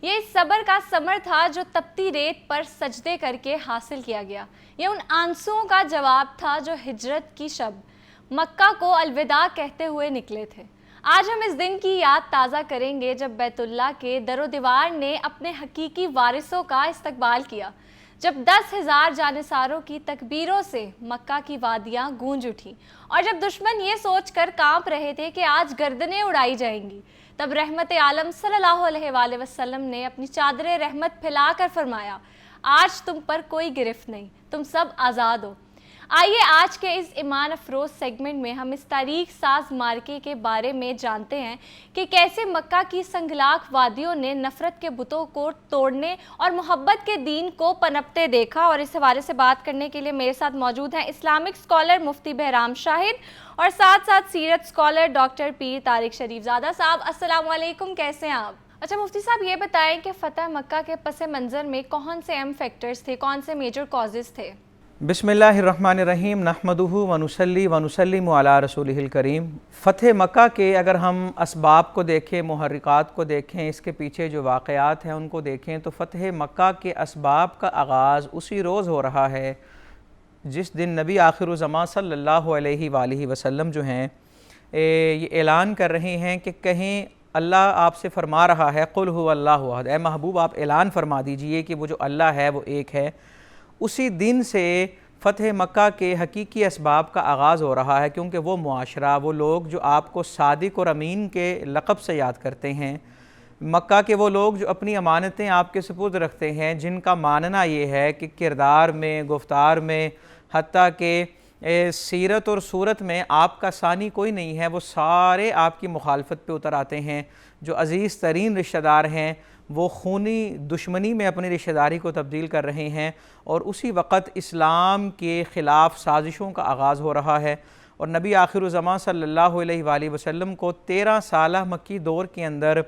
یہ صبر کا ثمر تھا جو تپتی ریت پر سجدے کر کے حاصل کیا گیا۔ یہ ان آنسوؤں کا جواب تھا جو ہجرت کی شب مکہ کو الوداع کہتے ہوئے نکلے تھے۔ آج ہم اس دن کی یاد تازہ کریں گے جب بیت اللہ کے در و دیوار نے اپنے حقیقی وارثوں کا استقبال کیا، جب 10,000 جانثاروں کی تکبیروں سے مکہ کی وادیاں گونج اٹھیں، اور جب دشمن یہ سوچ کر کانپ رہے تھے کہ آج گردنیں اڑائی جائیں گی، تب رحمت عالم صلی اللہ علیہ وآلہ وسلم نے اپنی چادر رحمت پھیلا کر فرمایا، آج تم پر کوئی گرفت نہیں، تم سب آزاد ہو۔ آئیے آج کے اس ایمان افروز سیگمنٹ میں ہم اس تاریخ ساز مارکے کے بارے میں جانتے ہیں کہ کیسے مکہ کی سنگلاخ وادیوں نے نفرت کے بتوں کو توڑنے اور محبت کے دین کو پنپتے دیکھا۔ اور اس حوالے سے بات کرنے کے لیے میرے ساتھ موجود ہیں اسلامک اسکالر مفتی بہرام شاہد اور ساتھ ساتھ سیرت اسکالر ڈاکٹر پیر طارق شریف زادہ صاحب۔ السلام علیکم، کیسے ہیں آپ؟ اچھا مفتی صاحب، یہ بتائیں کہ فتح مکہ کے پس منظر میں کون سے اہم فیکٹرز تھے، کون سے میجر کازز تھے؟ بسم اللہ الرحمن الرحیم، نحمدہ ونصلی ونسلم علی رسولہ الکریم۔ فتح مکہ کے اگر ہم اسباب کو دیکھیں، محرکات کو دیکھیں، اس کے پیچھے جو واقعات ہیں ان کو دیکھیں، تو فتح مکہ کے اسباب کا آغاز اسی روز ہو رہا ہے جس دن نبی آخر الزماں صلی اللہ علیہ وآلہ وسلم جو ہیں یہ اعلان کر رہے ہیں کہ کہیں اللہ آپ سے فرما رہا ہے قل هو اللہ احد، اے محبوب آپ اعلان فرما دیجئے کہ وہ جو اللہ ہے وہ ایک ہے۔ اسی دن سے فتح مکہ کے حقیقی اسباب کا آغاز ہو رہا ہے، کیونکہ وہ معاشرہ، وہ لوگ جو آپ کو صادق اور امین کے لقب سے یاد کرتے ہیں، مکہ کے وہ لوگ جو اپنی امانتیں آپ کے سپرد رکھتے ہیں، جن کا ماننا یہ ہے کہ کردار میں، گفتار میں، حتیٰ کہ سیرت اور صورت میں آپ کا ثانی کوئی نہیں ہے، وہ سارے آپ کی مخالفت پہ اتر آتے ہیں۔ جو عزیز ترین رشتہ دار ہیں وہ خونی دشمنی میں اپنی رشتہ داری کو تبدیل کر رہے ہیں، اور اسی وقت اسلام کے خلاف سازشوں کا آغاز ہو رہا ہے۔ اور نبی آخر الزماں صلی اللہ علیہ وآلہ وسلم کو 13 سالہ مکی دور کے اندر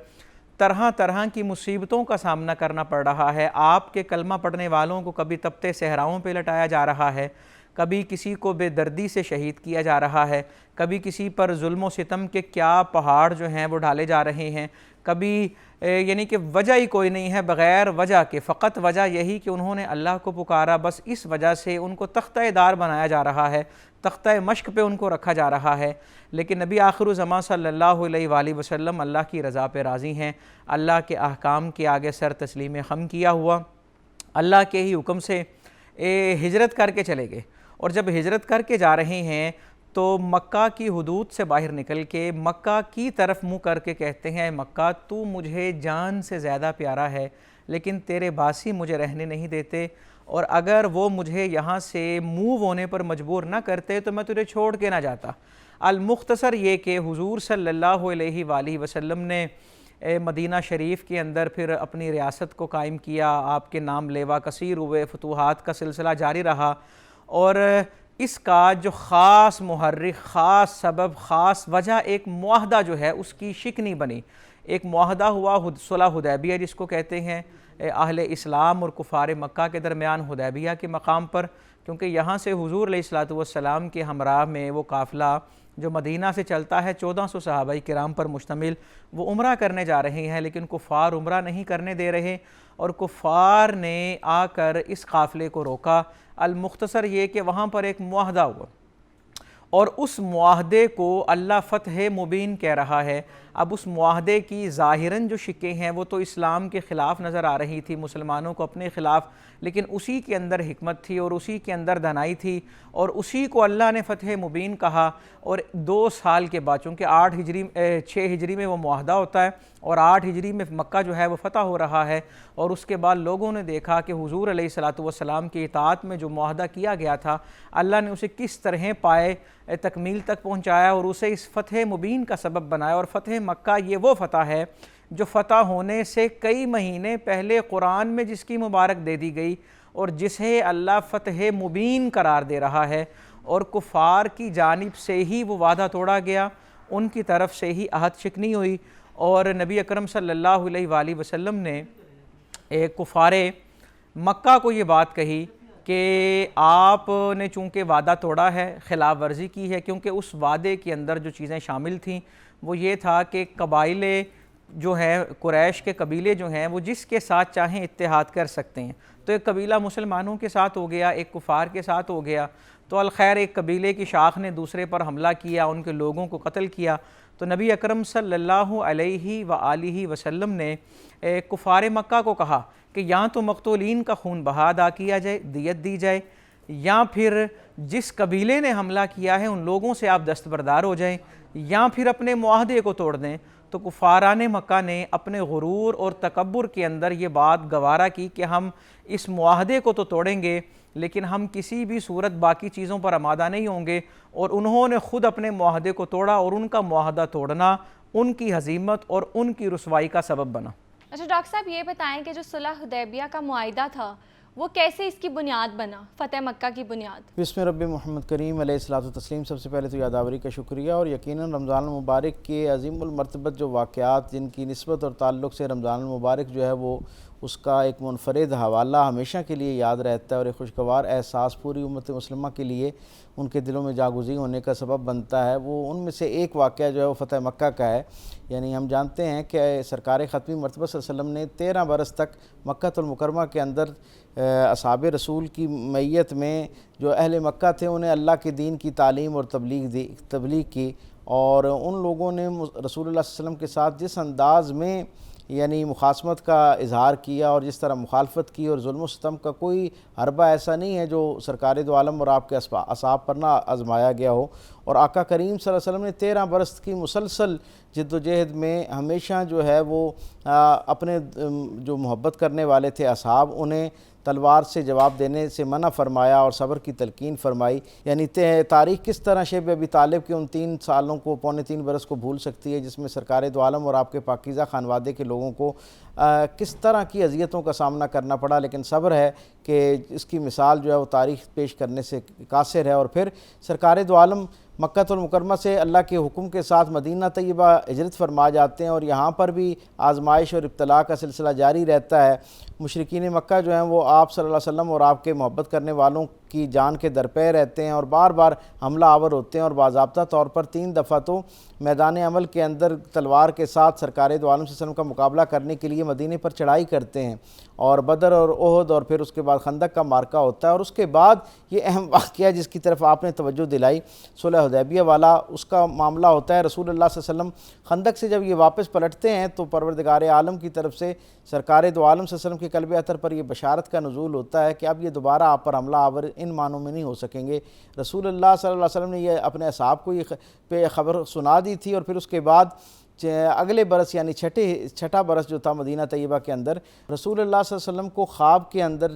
طرح طرح کی مصیبتوں کا سامنا کرنا پڑ رہا ہے۔ آپ کے کلمہ پڑھنے والوں کو کبھی تپتے صحراؤں پہ لٹایا جا رہا ہے، کبھی کسی کو بے دردی سے شہید کیا جا رہا ہے، کبھی کسی پر ظلم و ستم کے کیا پہاڑ جو ہیں وہ ڈالے جا رہے ہیں، کبھی یعنی کہ وجہ ہی کوئی نہیں ہے بغیر وجہ کے، فقط وجہ یہی کہ انہوں نے اللہ کو پکارا، بس اس وجہ سے ان کو تختہ دار بنایا جا رہا ہے، تختہ مشق پہ ان کو رکھا جا رہا ہے۔ لیکن نبی آخر الزماں صلی اللہ علیہ وآلہ وسلم اللہ کی رضا پہ راضی ہیں، اللہ کے احکام کے آگے سر تسلیم خم کیا ہوا، اللہ کے ہی حکم سے ہجرت کر کے چلے گئے۔ اور جب ہجرت کر کے جا رہے ہیں تو مکہ کی حدود سے باہر نکل کے مکہ کی طرف منہ کر کے کہتے ہیں، مکہ تو مجھے جان سے زیادہ پیارا ہے، لیکن تیرے باسی مجھے رہنے نہیں دیتے، اور اگر وہ مجھے یہاں سے موو ہونے پر مجبور نہ کرتے تو میں تجھے چھوڑ کے نہ جاتا۔ المختصر یہ کہ حضور صلی اللہ علیہ وآلہ وسلم نے مدینہ شریف کے اندر پھر اپنی ریاست کو قائم کیا، آپ کے نام لیوا کثیر ہوئے، فتوحات کا سلسلہ جاری رہا، اور اس کا جو خاص محرک، خاص سبب، خاص وجہ ایک معاہدہ جو ہے اس کی شکنی بنی۔ ایک معاہدہ ہوا صلح حدیبیہ جس کو کہتے ہیں، اہل اسلام اور کفار مکہ کے درمیان حدیبیہ کے مقام پر، کیونکہ یہاں سے حضور علیہ الصلوۃ والسلام کے ہمراہ میں وہ قافلہ جو مدینہ سے چلتا ہے 1400 صحابہ کرام پر مشتمل، وہ عمرہ کرنے جا رہے ہیں، لیکن کفار عمرہ نہیں کرنے دے رہے، اور کفار نے آ کر اس قافلے کو روکا۔ المختصر یہ کہ وہاں پر ایک معاہدہ ہوا، اور اس معاہدے کو اللہ فتح مبین کہہ رہا ہے۔ اب اس معاہدے کی ظاہراً جو شکیں ہیں وہ تو اسلام کے خلاف نظر آ رہی تھی، مسلمانوں کو اپنے خلاف، لیکن اسی کے اندر حکمت تھی اور اسی کے اندر دانائی تھی، اور اسی کو اللہ نے فتح مبین کہا۔ اور 2 سال کے بعد، چونکہ 6 ہجری میں وہ معاہدہ ہوتا ہے، اور 8 ہجری میں مکہ جو ہے وہ فتح ہو رہا ہے، اور اس کے بعد لوگوں نے دیکھا کہ حضور علیہ الصلوۃ والسلام کی اطاعت میں جو معاہدہ کیا گیا تھا، اللہ نے اسے کس طرح پائے تکمیل تک پہنچایا اور اسے اس فتح مبین کا سبب بنایا۔ اور فتح مکہ یہ وہ فتح ہے جو فتح ہونے سے کئی مہینے پہلے قرآن میں جس کی مبارک دے دی گئی، اور جسے اللہ فتح مبین قرار دے رہا ہے، اور کفار کی جانب سے ہی وہ وعدہ توڑا گیا، ان کی طرف سے ہی عہد شکنی ہوئی، اور نبی اکرم صلی اللہ علیہ وآلہ وسلم نے کفار مکہ کو یہ بات کہی کہ آپ نے چونکہ وعدہ توڑا ہے، خلاف ورزی کی ہے، کیونکہ اس وعدے کے اندر جو چیزیں شامل تھیں وہ یہ تھا کہ قبائل جو ہیں، قریش کے قبیلے جو ہیں، وہ جس کے ساتھ چاہیں اتحاد کر سکتے ہیں۔ تو ایک قبیلہ مسلمانوں کے ساتھ ہو گیا، ایک کفار کے ساتھ ہو گیا، تو الخیر ایک قبیلے کی شاخ نے دوسرے پر حملہ کیا، ان کے لوگوں کو قتل کیا، تو نبی اکرم صلی اللہ علیہ وآلہ وسلم نے کفار مکہ کو کہا کہ یا تو مقتولین کا خون بہا ادا کیا جائے، دیت دی جائے، یا پھر جس قبیلے نے حملہ کیا ہے ان لوگوں سے آپ دستبردار ہو جائیں، یا پھر اپنے معاہدے کو توڑ دیں۔ تو کفاران مکہ نے اپنے غرور اور تکبر کے اندر یہ بات گوارا کی کہ ہم اس معاہدے کو تو توڑیں گے لیکن ہم کسی بھی صورت باقی چیزوں پر آمادہ نہیں ہوں گے، اور انہوں نے خود اپنے معاہدے کو توڑا، اور ان کا معاہدہ توڑنا ان کی ہزیمت اور ان کی رسوائی کا سبب بنا۔ اچھا ڈاکٹر صاحب یہ بتائیں کہ جو صلح حدیبیہ کا معاہدہ تھا وہ کیسے اس کی بنیاد بنا، فتح مکہ کی بنیاد؟ بسم رب محمد کریم علیہ الصلوۃ والتسلیم۔ سب سے پہلے تو یادآوری کا شکریہ، اور یقیناً رمضان المبارک کے عظیم المرتبت جو واقعات جن کی نسبت اور تعلق سے رمضان المبارک جو ہے وہ اس کا ایک منفرد حوالہ ہمیشہ کے لیے یاد رہتا ہے، اور ایک خوشگوار احساس پوری امت مسلمہ کے لیے ان کے دلوں میں جاگزی ہونے کا سبب بنتا ہے۔ وہ ان میں سے ایک واقعہ جو ہے وہ فتح مکہ کا ہے۔ یعنی ہم جانتے ہیں کہ سرکار ختمی مرتبہ صلی اللہ علیہ وسلم نے 13 برس تک مکہ المکرمہ کے اندر اصحاب رسول کی معیت میں جو اہل مکہ تھے انہیں اللہ کے دین کی تعلیم اور تبلیغ کی، اور ان لوگوں نے رسول اللہ صلی اللہ علیہ وسلم کے ساتھ جس انداز میں یعنی مخاصمت کا اظہار کیا اور جس طرح مخالفت کی، اور ظلم و ستم کا کوئی حربہ ایسا نہیں ہے جو سرکار دو عالم اور آپ کے اصحاب پر نہ آزمایا گیا ہو۔ اور آقا کریم صلی اللہ علیہ وسلم نے 13 برس کی مسلسل جد و جہد میں ہمیشہ جو ہے وہ اپنے جو محبت کرنے والے تھے اصحاب، انہیں تلوار سے جواب دینے سے منع فرمایا اور صبر کی تلقین فرمائی۔ یعنی تاریخ کس طرح شیب ابی طالب کے ان 3 سالوں کو، پونے 3 برس کو بھول سکتی ہے، جس میں سرکار دو عالم اور آپ کے پاکیزہ خانوادے کے لوگوں کو کس طرح کی اذیتوں کا سامنا کرنا پڑا، لیکن صبر ہے کہ اس کی مثال جو ہے وہ تاریخ پیش کرنے سے قاصر ہے۔ اور پھر سرکار دو عالم مکہ المکرمہ سے اللہ کے حکم کے ساتھ مدینہ طیبہ ہجرت فرما جاتے ہیں، اور یہاں پر بھی آزمائش اور ابتلاء کا سلسلہ جاری رہتا ہے۔ مشرکین مکہ جو ہیں وہ آپ صلی اللہ علیہ وسلم اور آپ کے محبت کرنے والوں کی جان کے درپے رہتے ہیں، اور بار بار حملہ آور ہوتے ہیں، اور باضابطہ طور پر 3 دفعہ تو میدان عمل کے اندر تلوار کے ساتھ سرکار دو عالم صلی اللہ علیہ وسلم کا مقابلہ کرنے کے لیے مدینے پر چڑھائی کرتے ہیں، اور بدر اور احد اور پھر اس کے بعد خندق کا معرکہ ہوتا ہے۔ اور اس کے بعد یہ اہم واقعہ جس کی طرف آپ نے توجہ دلائی صلح حدیبیہ والا، اس کا معاملہ ہوتا ہے رسول اللہ صلی اللہ علیہ وسلم خندق سے جب یہ واپس پلٹتے ہیں تو پروردگار عالم کی طرف سے سرکار دو عالم صلی اللہ علیہ وسلم کے قلب اطہر پر یہ بشارت کا نزول ہوتا ہے کہ اب یہ دوبارہ آپ پر حملہ آور ان معنوں میں نہیں ہو سکیں گے۔ رسول اللہ صلی اللہ علیہ وسلم نے یہ اپنے اصحاب کو یہ خبر سنا دی تھی، اور پھر اس کے بعد اگلے برس یعنی چھٹا برس جو تھا مدینہ طیبہ کے اندر، رسول اللہ صلی اللہ علیہ وسلم کو خواب کے اندر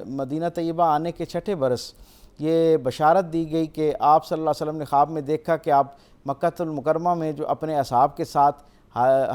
مدینہ طیبہ آنے کے چھٹے برس یہ بشارت دی گئی کہ آپ صلی اللہ علیہ وسلم نے خواب میں دیکھا کہ آپ مکہ المکرمہ میں جو اپنے اصحاب کے ساتھ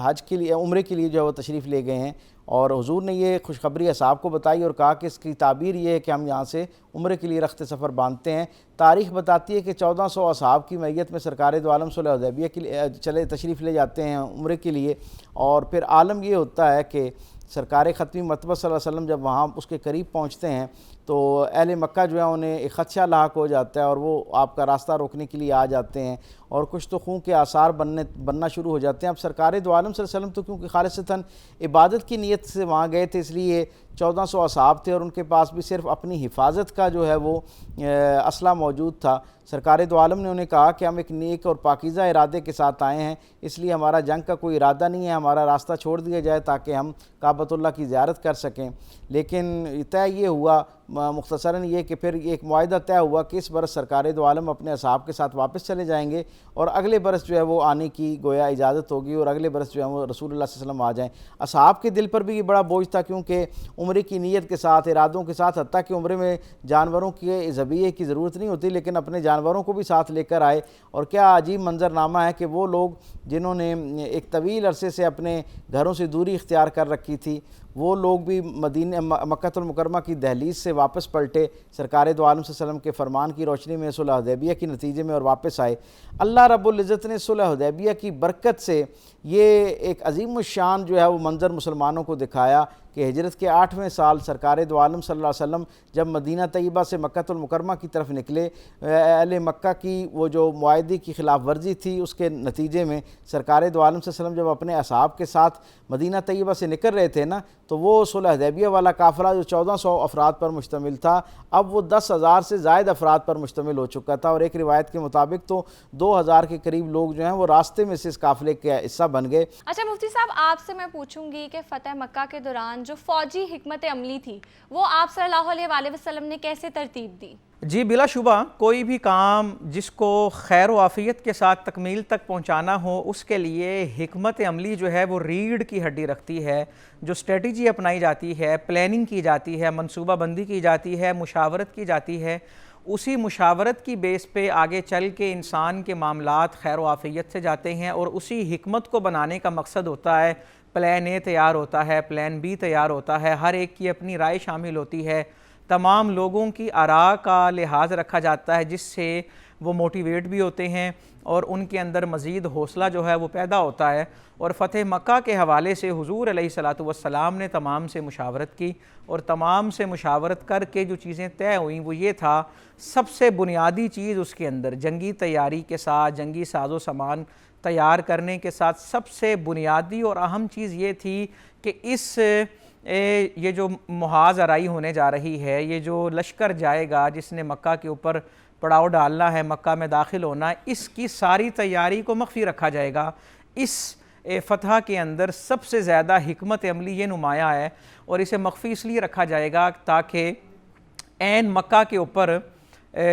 حج کے لیے، عمرے کے لیے جو ہے وہ تشریف لے گئے ہیں، اور حضور نے یہ خوشخبری اصحاب کو بتائی اور کہا کہ اس کی تعبیر یہ ہے کہ ہم یہاں سے عمرے کے لیے رخت سفر باندھتے ہیں۔ تاریخ بتاتی ہے کہ 1400 اصحاب کی معیت میں سرکار دو عالم صلح حدیبیہ کے لیے تشریف لے جاتے ہیں عمرے کے لیے، اور پھر عالم یہ ہوتا ہے کہ سرکار ختمی مرتبہ صلی اللہ علیہ وسلم جب وہاں اس کے قریب پہنچتے ہیں تو اہل مکہ جو ہے انہیں ایک خدشہ لاحق ہو جاتا ہے، اور وہ آپ کا راستہ روکنے کے لیے آ جاتے ہیں، اور کچھ تو خون کے آثار بننا شروع ہو جاتے ہیں۔ اب سرکار دو عالم صلی اللہ علیہ وسلم تو کیونکہ خالصتاً عبادت کی نیت سے وہاں گئے تھے، اس لیے 1400 اصحاب تھے، اور ان کے پاس بھی صرف اپنی حفاظت کا جو ہے وہ اسلحہ موجود تھا۔ سرکار دو عالم نے انہیں کہا کہ ہم ایک نیک اور پاکیزہ ارادے کے ساتھ آئے ہیں، اس لیے ہمارا جنگ کا کوئی ارادہ نہیں ہے، ہمارا راستہ چھوڑ دیا جائے تاکہ ہم کعبۃ اللہ کی زیارت کر سکیں۔ لیکن طے یہ ہوا مختصراً یہ کہ پھر ایک معاہدہ طے ہوا کہ اس برس سرکار دو عالم اپنے اصحاب کے ساتھ واپس چلے جائیں گے، اور اگلے برس جو ہے وہ آنے کی گویا اجازت ہوگی، اور اگلے برس جو ہے وہ رسول اللہ صلی اللہ علیہ وسلم آ جائیں۔ اصحاب کے دل پر بھی یہ بڑا بوجھ تھا، کیونکہ عمرے کی نیت کے ساتھ، ارادوں کے ساتھ، حتیٰ کہ عمرے میں جانوروں کی ذبیحے کی ضرورت نہیں ہوتی لیکن اپنے جانوروں کو بھی ساتھ لے کر آئے۔ اور کیا عجیب منظرنامہ ہے کہ وہ لوگ جنہوں نے ایک طویل عرصے سے اپنے گھروں سے دوری اختیار کر رکھی تھی، وہ لوگ بھی مدینہ مکہ المکرمہ کی دہلیز سے واپس پلٹے، سرکار دو عالم صلی اللہ علیہ وسلم کے فرمان کی روشنی میں صلح حدیبیہ کے نتیجے میں اور واپس آئے۔ اللہ رب العزت نے صلح حدیبیہ کی برکت سے یہ ایک عظیم الشان جو ہے وہ منظر مسلمانوں کو دکھایا کہ ہجرت کے 8ویں سال سرکار دو عالم صلی اللہ علیہ وسلم جب مدینہ طیبہ سے مکہ المکرمہ کی طرف نکلے، اہل مکہ کی وہ جو معاہدے کی خلاف ورزی تھی اس کے نتیجے میں سرکار دو عالم صلی اللہ علیہ وسلم جب اپنے اصحاب کے ساتھ مدینہ طیبہ سے نکل رہے تھے نا، تو وہ صلح حدیبیہ والا قافلہ جو 1400 افراد پر مشتمل تھا اب وہ 10,000 سے زائد افراد پر مشتمل ہو چکا تھا، اور ایک روایت کے مطابق تو 2,000 کے قریب لوگ جو ہیں وہ راستے میں سے اس قافلے کے حصہ بن گئے۔ اچھا مفتی صاحب، آپ سے میں پوچھوں گی کہ فتح مکہ کے دوران جو فوجی حکمت عملی تھی وہ آپ صلی اللہ علیہ وآلہ وسلم نے کیسے ترتیب دی؟ جی بلا شبہ کوئی بھی کام جس کو خیر و عافیت کے ساتھ تکمیل تک پہنچانا ہو اس کے لیے حکمت عملی جو ہے وہ ریڑھ کی ہڈی رکھتی ہے، جو اسٹریٹجی اپنائی جاتی ہے، پلاننگ کی جاتی ہے، منصوبہ بندی کی جاتی ہے، مشاورت کی جاتی ہے، اسی مشاورت کی بیس پہ آگے چل کے انسان کے معاملات خیر و عافیت سے جاتے ہیں، اور اسی حکمت کو بنانے کا مقصد ہوتا ہے پلان اے تیار ہوتا ہے، پلان بی تیار ہوتا ہے، ہر ایک کی اپنی رائے شامل ہوتی ہے، تمام لوگوں کی آراء کا لحاظ رکھا جاتا ہے جس سے وہ موٹیویٹ بھی ہوتے ہیں اور ان کے اندر مزید حوصلہ جو ہے وہ پیدا ہوتا ہے۔ اور فتح مکہ کے حوالے سے حضور علیہ الصلوۃ والسلام نے تمام سے مشاورت کی، اور تمام سے مشاورت کر کے جو چیزیں طے ہوئیں وہ یہ تھا، سب سے بنیادی چیز اس کے اندر جنگی تیاری کے ساتھ، جنگی ساز و سامان تیار کرنے کے ساتھ سب سے بنیادی اور اہم چیز یہ تھی کہ یہ جو محاذ آرائی ہونے جا رہی ہے، یہ جو لشکر جائے گا جس نے مکہ کے اوپر پڑاؤ ڈالنا ہے، مکہ میں داخل ہونا ہے، اس کی ساری تیاری کو مخفی رکھا جائے گا۔ اس فتح کے اندر سب سے زیادہ حکمت عملی یہ نمایاں ہے، اور اسے مخفی اس لیے رکھا جائے گا تاکہ عین مکہ کے اوپر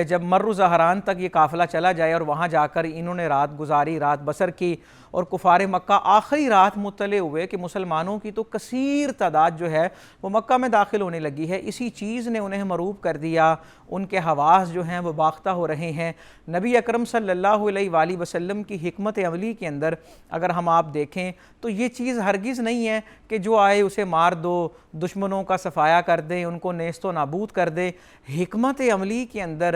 جب مر و زہران تک یہ قافلہ چلا جائے اور وہاں جا کر انہوں نے رات گزاری، رات بسر کی، اور کفار مکہ آخری رات مطلع ہوئے کہ مسلمانوں کی تو کثیر تعداد جو ہے وہ مکہ میں داخل ہونے لگی ہے، اسی چیز نے انہیں مروب کر دیا، ان کے حواس جو ہیں وہ باختہ ہو رہے ہیں۔ نبی اکرم صلی اللہ علیہ وآلہ وسلم کی حکمت عملی کے اندر اگر ہم آپ دیکھیں تو یہ چیز ہرگز نہیں ہے کہ جو آئے اسے مار دو، دشمنوں کا صفایا کر دیں، ان کو نیست و نابود کر دیں۔ حکمت عملی کے اندر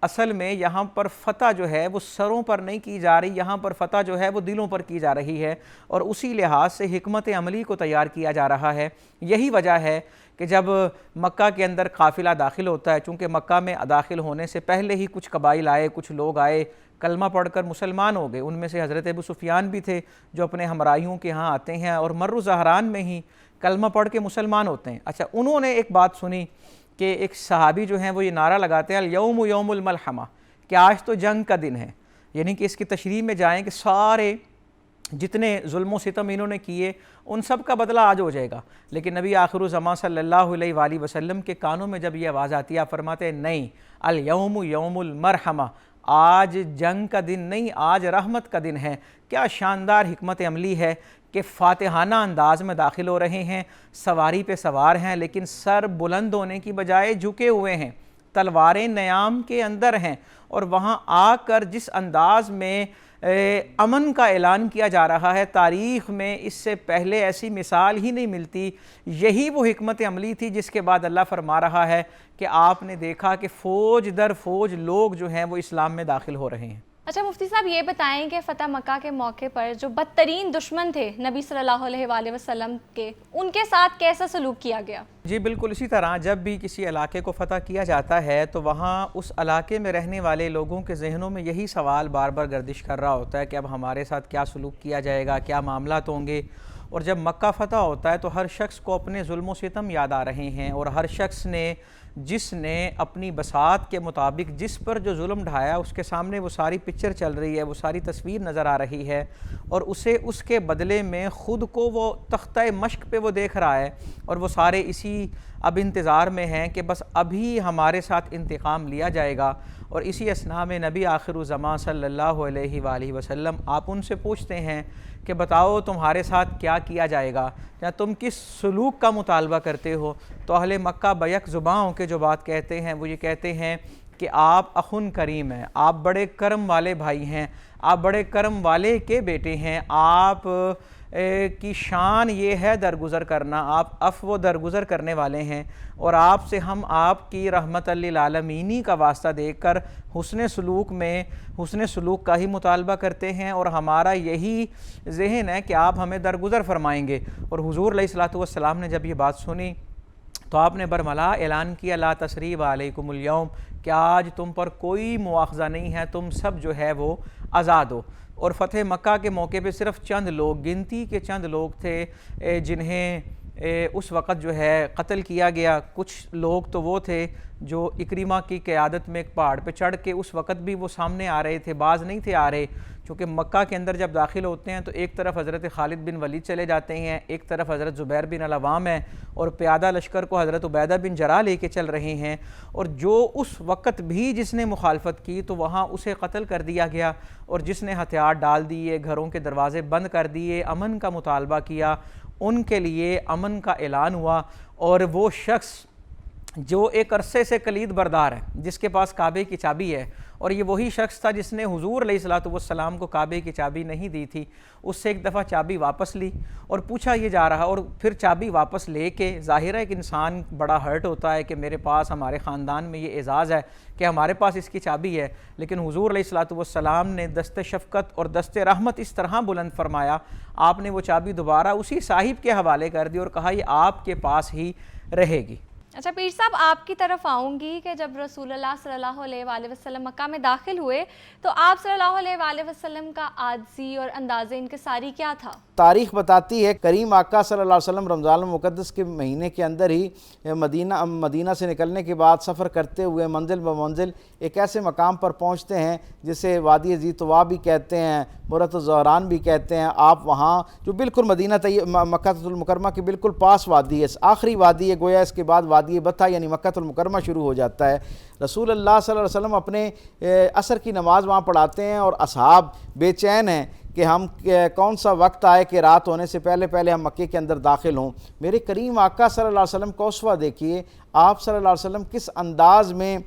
اصل میں یہاں پر فتح جو ہے وہ سروں پر نہیں کی جا رہی، یہاں پر فتح جو ہے وہ دلوں پر کی جا رہی ہے، اور اسی لحاظ سے حکمت عملی کو تیار کیا جا رہا ہے۔ یہی وجہ ہے کہ جب مکہ کے اندر قافلہ داخل ہوتا ہے، چونکہ مکہ میں داخل ہونے سے پہلے ہی کچھ قبائل آئے، کچھ لوگ آئے، کلمہ پڑھ کر مسلمان ہو گئے، ان میں سے حضرت ابو سفیان بھی تھے جو اپنے ہمراہیوں کے ہاں آتے ہیں اور مر و زہران میں ہی کلمہ پڑھ کے مسلمان ہوتے ہیں۔ اچھا، انہوں نے ایک بات سنی کہ ایک صحابی جو ہیں وہ یہ نعرہ لگاتے ہیں الیوم یوم الملحمہ، کہ آج تو جنگ کا دن ہے، یعنی کہ اس کی تشریح میں جائیں کہ سارے جتنے ظلم و ستم انہوں نے کیے ان سب کا بدلہ آج ہو جائے گا۔ لیکن نبی آخر الزماں صلی اللہ علیہ وآلہ وسلم کے کانوں میں جب یہ آواز آتی ہے، آپ فرماتے ہیں نہیں، الیوم یوم المرحمہ، آج جنگ کا دن نہیں، آج رحمت کا دن ہے۔ کیا شاندار حکمت عملی ہے کہ فاتحانہ انداز میں داخل ہو رہے ہیں، سواری پہ سوار ہیں لیکن سر بلند ہونے کی بجائے جھکے ہوئے ہیں، تلواریں نیام کے اندر ہیں، اور وہاں آ کر جس انداز میں امن کا اعلان کیا جا رہا ہے، تاریخ میں اس سے پہلے ایسی مثال ہی نہیں ملتی۔ یہی وہ حکمت عملی تھی جس کے بعد اللہ فرما رہا ہے کہ آپ نے دیکھا کہ فوج در فوج لوگ جو ہیں وہ اسلام میں داخل ہو رہے ہیں۔ اچھا مفتی صاحب، یہ بتائیں کہ فتح مکہ کے موقع پر جو بدترین دشمن تھے نبی صلی اللہ علیہ وآلہ وسلم کے، ان کے ساتھ کیسا سلوک کیا گیا؟ جی بالکل اسی طرح جب بھی کسی علاقے کو فتح کیا جاتا ہے تو وہاں اس علاقے میں رہنے والے لوگوں کے ذہنوں میں یہی سوال بار بار گردش کر رہا ہوتا ہے کہ اب ہمارے ساتھ کیا سلوک کیا جائے گا، کیا معاملات ہوں گے۔ اور جب مکہ فتح ہوتا ہے تو ہر شخص کو اپنے ظلم و ستم یاد آ رہے ہیں، اور ہر شخص نے جس نے اپنی بساط کے مطابق جس پر جو ظلم ڈھایا اس کے سامنے وہ ساری پکچر چل رہی ہے، وہ ساری تصویر نظر آ رہی ہے، اور اسے اس کے بدلے میں خود کو وہ تختہ مشق پہ وہ دیکھ رہا ہے، اور وہ سارے اسی اب انتظار میں ہیں کہ بس ابھی ہمارے ساتھ انتقام لیا جائے گا۔ اور اسی اثناء میں نبی آخر الزماں صلی اللہ علیہ وآلہ وسلم آپ ان سے پوچھتے ہیں کہ بتاؤ تمہارے ساتھ کیا کیا جائے گا، یا تم کس سلوک کا مطالبہ کرتے ہو؟ تو اہل مکہ بیک زباں ہو کے جو بات کہتے ہیں وہ یہ کہتے ہیں کہ آپ اخن کریم ہیں، آپ بڑے کرم والے بھائی ہیں، آپ بڑے کرم والے کے بیٹے ہیں، آپ کی شان یہ ہے درگزر کرنا، آپ عفو و درگزر کرنے والے ہیں، اور آپ سے ہم آپ کی رحمت للعالمینی کا واسطہ دے کر حسن سلوک کا ہی مطالبہ کرتے ہیں، اور ہمارا یہی ذہن ہے کہ آپ ہمیں درگزر فرمائیں گے۔ اور حضور علیہ الصلوۃ والسلام نے جب یہ بات سنی تو آپ نے برملا اعلان کیا لا تثریب علیکم اليوم، کہ آج تم پر کوئی مواخذہ نہیں ہے، تم سب جو ہے وہ آزاد ہو۔ اور فتح مکہ کے موقع پہ صرف چند لوگ، گنتی کے چند لوگ تھے جنہیں اس وقت جو ہے قتل کیا گیا۔ کچھ لوگ تو وہ تھے جو اکرمہ کی قیادت میں ایک پہاڑ پہ چڑھ کے اس وقت بھی وہ سامنے آ رہے تھے، باز نہیں تھے آ رہے، چونکہ مکہ کے اندر جب داخل ہوتے ہیں تو ایک طرف حضرت خالد بن ولید چلے جاتے ہیں، ایک طرف حضرت زبیر بن العوام ہے، اور پیادہ لشکر کو حضرت عبیدہ بن جراح لے کے چل رہے ہیں، اور جو اس وقت بھی جس نے مخالفت کی تو وہاں اسے قتل کر دیا گیا، اور جس نے ہتھیار ڈال دیے، گھروں کے دروازے بند کر دیے، امن کا مطالبہ کیا، ان کے لیے امن کا اعلان ہوا۔ اور وہ شخص جو ایک عرصے سے کلید بردار ہے، جس کے پاس کعبے کی چابی ہے، اور یہ وہی شخص تھا جس نے حضور علیہ الصلوۃ والسلام کو کعبے کی چابی نہیں دی تھی، اس سے ایک دفعہ چابی واپس لی اور پوچھا یہ جا رہا، اور پھر چابی واپس لے کے، ظاہر ہے کہ انسان بڑا ہرٹ ہوتا ہے کہ میرے پاس، ہمارے خاندان میں یہ اعزاز ہے کہ ہمارے پاس اس کی چابی ہے، لیکن حضور علیہ الصلوۃ والسلام نے دست شفقت اور دست رحمت اس طرح بلند فرمایا، آپ نے وہ چابی دوبارہ اسی صاحب کے حوالے کر دی اور کہا یہ آپ کے پاس ہی رہے گی۔ اچھا پیر صاحب، آپ کی طرف آؤں گی کہ جب رسول اللہ صلی اللہ علیہ وآلہ وسلم مکہ میں داخل ہوئے تو آپ صلی اللہ علیہ وآلہ وسلم کا عاجزی اور انداز انکساری کیا تھا؟ تاریخ بتاتی ہے کریم آقا صلی اللہ علیہ وسلم رمضان المقدس کے مہینے کے اندر ہی مدینہ سے نکلنے کے بعد سفر کرتے ہوئے منزل بمنزل ایک ایسے مقام پر پہنچتے ہیں جسے وادی ذی طوا بھی کہتے ہیں، مرۃ الزہران بھی کہتے ہیں۔ آپ وہاں جو بالکل مکہ المکرمہ کے بالکل پاس وادی ہے، آخری وادی ہے گویا، اس کے بعد وادی بطحہ یعنی مکہ المکرمہ شروع ہو جاتا ہے۔ رسول اللہ صلی اللہ علیہ وسلم اپنے عصر کی نماز وہاں پڑھاتے ہیں، اور اصحاب بے چین ہیں کہ ہم کون سا وقت آئے کہ رات ہونے سے پہلے ہم مکے کے اندر داخل ہوں۔ میرے کریم آقا صلی اللہ علیہ وسلم کا اسوہ دیکھیے، آپ صلی اللہ علیہ وسلم کس انداز میں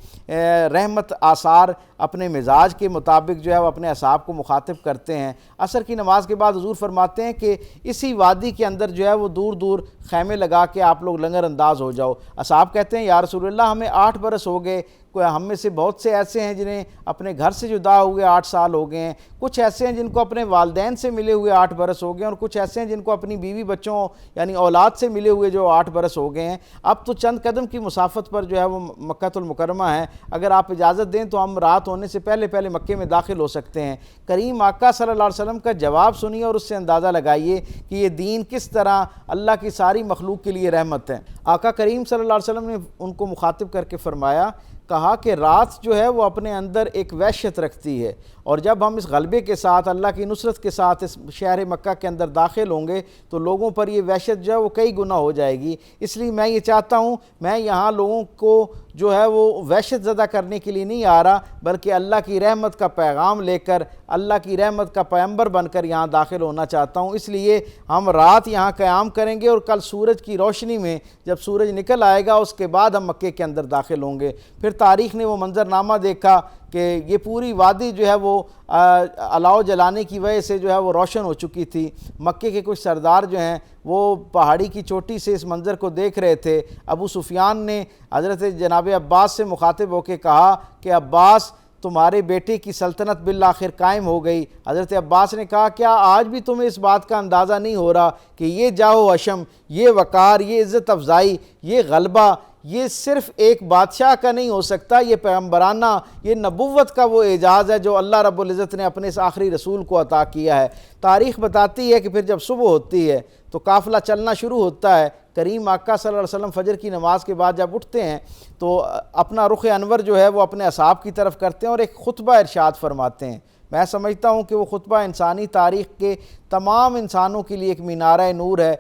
رحمت آثار اپنے مزاج کے مطابق جو ہے وہ اپنے اصحاب کو مخاطب کرتے ہیں۔ عصر کی نماز کے بعد حضور فرماتے ہیں کہ اسی وادی کے اندر جو ہے وہ دور دور خیمے لگا کے آپ لوگ لنگر انداز ہو جاؤ۔ اصحاب کہتے ہیں یا رسول اللہ ہمیں 8 برس ہو گئے، ہم میں سے بہت سے ایسے ہیں جنہیں اپنے گھر سے جدا ہوئے 8 سال ہو گئے ہیں، کچھ ایسے ہیں جن کو اپنے والدین سے ملے ہوئے 8 برس ہو گئے ہیں، اور کچھ ایسے ہیں جن کو اپنی بیوی بچوں یعنی اولاد سے ملے ہوئے جو 8 برس ہو گئے ہیں۔ اب تو چند قدم کی مسافت پر جو ہے وہ مکہ المکرمہ ہے، اگر آپ اجازت دیں تو ہم رات ہونے سے پہلے مکے میں داخل ہو سکتے ہیں۔ کریم آقا صلی اللہ علیہ وسلم کا جواب سنیے اور اس سے اندازہ لگائیے کہ یہ دین کس طرح اللہ کی ساری مخلوق کے لیے رحمت ہے۔ آقا کریم صلی اللہ علیہ وسلم نے ان کو مخاطب کر کے فرمایا، کہا کہ رات جو ہے وہ اپنے اندر ایک وحشت رکھتی ہے، اور جب ہم اس غلبے کے ساتھ اللہ کی نصرت کے ساتھ اس شہر مکہ کے اندر داخل ہوں گے تو لوگوں پر یہ وحشت جو ہے وہ کئی گنا ہو جائے گی۔ اس لیے میں یہ چاہتا ہوں، میں یہاں لوگوں کو جو ہے وہ وحشت زدہ کرنے کے لیے نہیں آ رہا، بلکہ اللہ کی رحمت کا پیغام لے کر، اللہ کی رحمت کا پیغمبر بن کر یہاں داخل ہونا چاہتا ہوں۔ اس لیے ہم رات یہاں قیام کریں گے، اور کل سورج کی روشنی میں جب سورج نکل آئے گا اس کے بعد ہم مکے کے اندر داخل ہوں گے۔ پھر تاریخ نے وہ منظرنامہ دیکھا کہ یہ پوری وادی جو ہے وہ الاؤ جلانے کی وجہ سے جو ہے وہ روشن ہو چکی تھی۔ مکے کے کچھ سردار جو ہیں وہ پہاڑی کی چوٹی سے اس منظر کو دیکھ رہے تھے۔ ابو سفیان نے حضرت جناب عباس سے مخاطب ہو کے کہا کہ عباس، تمہارے بیٹے کی سلطنت بالآخر قائم ہو گئی۔ حضرت عباس نے کہا کیا آج بھی تمہیں اس بات کا اندازہ نہیں ہو رہا کہ یہ جاہ و حشم، یہ وقار، یہ عزت افزائی، یہ غلبہ، یہ صرف ایک بادشاہ کا نہیں ہو سکتا، یہ پیغمبرانہ، یہ نبوت کا وہ اعجاز ہے جو اللہ رب العزت نے اپنے اس آخری رسول کو عطا کیا ہے۔ تاریخ بتاتی ہے کہ پھر جب صبح ہوتی ہے تو قافلہ چلنا شروع ہوتا ہے۔ کریم آقا صلی اللہ علیہ وسلم فجر کی نماز کے بعد جب اٹھتے ہیں تو اپنا رخ انور جو ہے وہ اپنے اصحاب کی طرف کرتے ہیں اور ایک خطبہ ارشاد فرماتے ہیں۔ میں سمجھتا ہوں کہ وہ خطبہ انسانی تاریخ کے تمام انسانوں کے لیے ایک مینارہ نور ہے۔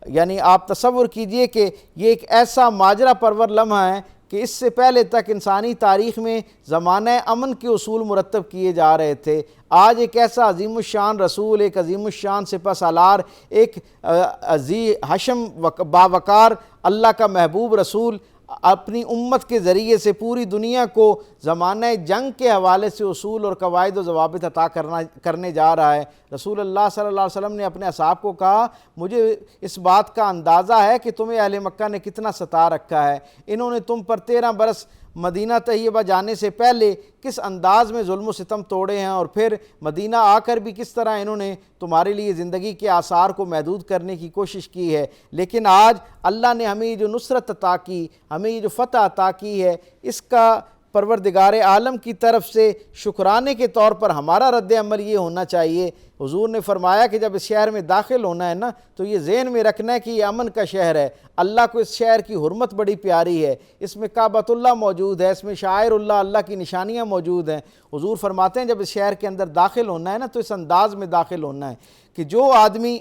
یعنی آپ تصور کیجئے کہ یہ ایک ایسا ماجرا پرور لمحہ ہے کہ اس سے پہلے تک انسانی تاریخ میں زمانہ امن کے اصول مرتب کیے جا رہے تھے۔ آج ایک ایسا عظیم الشان رسول، ایک عظیم الشان سپہ سالار، ایک ذی حشم باوقار اللہ کا محبوب رسول اپنی امت کے ذریعے سے پوری دنیا کو زمانہ جنگ کے حوالے سے اصول اور قواعد و ضوابط عطا کرنے جا رہا ہے۔ رسول اللہ صلی اللہ علیہ وسلم نے اپنے اصحاب کو کہا مجھے اس بات کا اندازہ ہے کہ تمہیں اہل مکہ نے کتنا ستا رکھا ہے، انہوں نے تم پر 13 برس مدینہ طیبہ جانے سے پہلے کس انداز میں ظلم و ستم توڑے ہیں، اور پھر مدینہ آ کر بھی کس طرح انہوں نے تمہارے لیے زندگی کے آثار کو محدود کرنے کی کوشش کی ہے، لیکن آج اللہ نے ہمیں یہ جو نصرت عطا کی، ہمیں یہ جو فتح عطا کی ہے، اس کا پروردگار عالم کی طرف سے شکرانے کے طور پر ہمارا رد عمل یہ ہونا چاہیے۔ حضور نے فرمایا کہ جب اس شہر میں داخل ہونا ہے نا تو یہ ذہن میں رکھنا ہے کہ یہ امن کا شہر ہے، اللہ کو اس شہر کی حرمت بڑی پیاری ہے، اس میں کعبۃ اللہ موجود ہے، اس میں شعائر اللہ، اللہ کی نشانیاں موجود ہیں۔ حضور فرماتے ہیں جب اس شہر کے اندر داخل ہونا ہے نا تو اس انداز میں داخل ہونا ہے کہ جو آدمی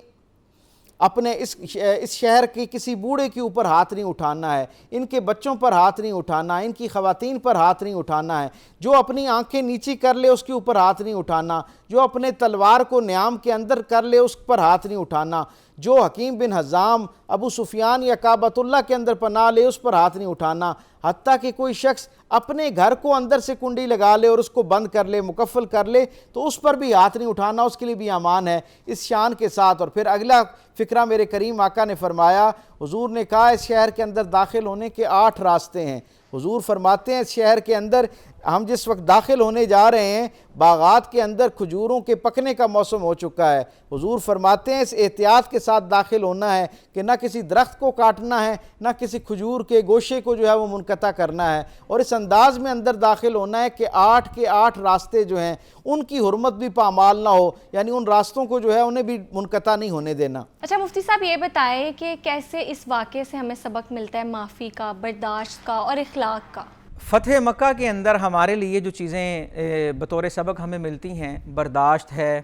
اپنے اس شہر کے کسی بوڑھے کے اوپر ہاتھ نہیں اٹھانا ہے، ان کے بچوں پر ہاتھ نہیں اٹھانا ہے، ان کی خواتین پر ہاتھ نہیں اٹھانا ہے، جو اپنی آنکھیں نیچی کر لے اس کے اوپر ہاتھ نہیں اٹھانا، جو اپنے تلوار کو نیام کے اندر کر لے اس پر ہاتھ نہیں اٹھانا، جو حکیم بن حزام، ابو سفیان یا کعبۃ اللہ کے اندر پناہ لے اس پر ہاتھ نہیں اٹھانا، حتیٰ کہ کوئی شخص اپنے گھر کو اندر سے کنڈی لگا لے اور اس کو بند کر لے، مکفل کر لے تو اس پر بھی ہاتھ نہیں اٹھانا، اس کے لیے بھی امان ہے اس شان کے ساتھ۔ اور پھر اگلا فقرہ میرے کریم آقا نے فرمایا، حضور نے کہا اس شہر کے اندر داخل ہونے کے 8 راستے ہیں۔ حضور فرماتے ہیں اس شہر کے اندر ہم جس وقت داخل ہونے جا رہے ہیں باغات کے اندر کھجوروں کے پکنے کا موسم ہو چکا ہے۔ حضور فرماتے ہیں اس احتیاط کے ساتھ داخل ہونا ہے کہ نہ کسی درخت کو کاٹنا ہے، نہ کسی کھجور کے گوشے کو جو ہے وہ منقطع کرنا ہے، اور اس انداز میں اندر داخل ہونا ہے کہ 8 کے 8 راستے جو ہیں ان کی حرمت بھی پامال نہ ہو، یعنی ان راستوں کو جو ہے انہیں بھی منقطع نہیں ہونے دینا۔ اچھا مفتی صاحب یہ بتائیں کہ کیسے اس واقعے سے ہمیں سبق ملتا ہے معافی کا، برداشت کا اور اخلاق کا؟ فتح مکہ کے اندر ہمارے لیے جو چیزیں بطور سبق ہمیں ملتی ہیں، برداشت ہے،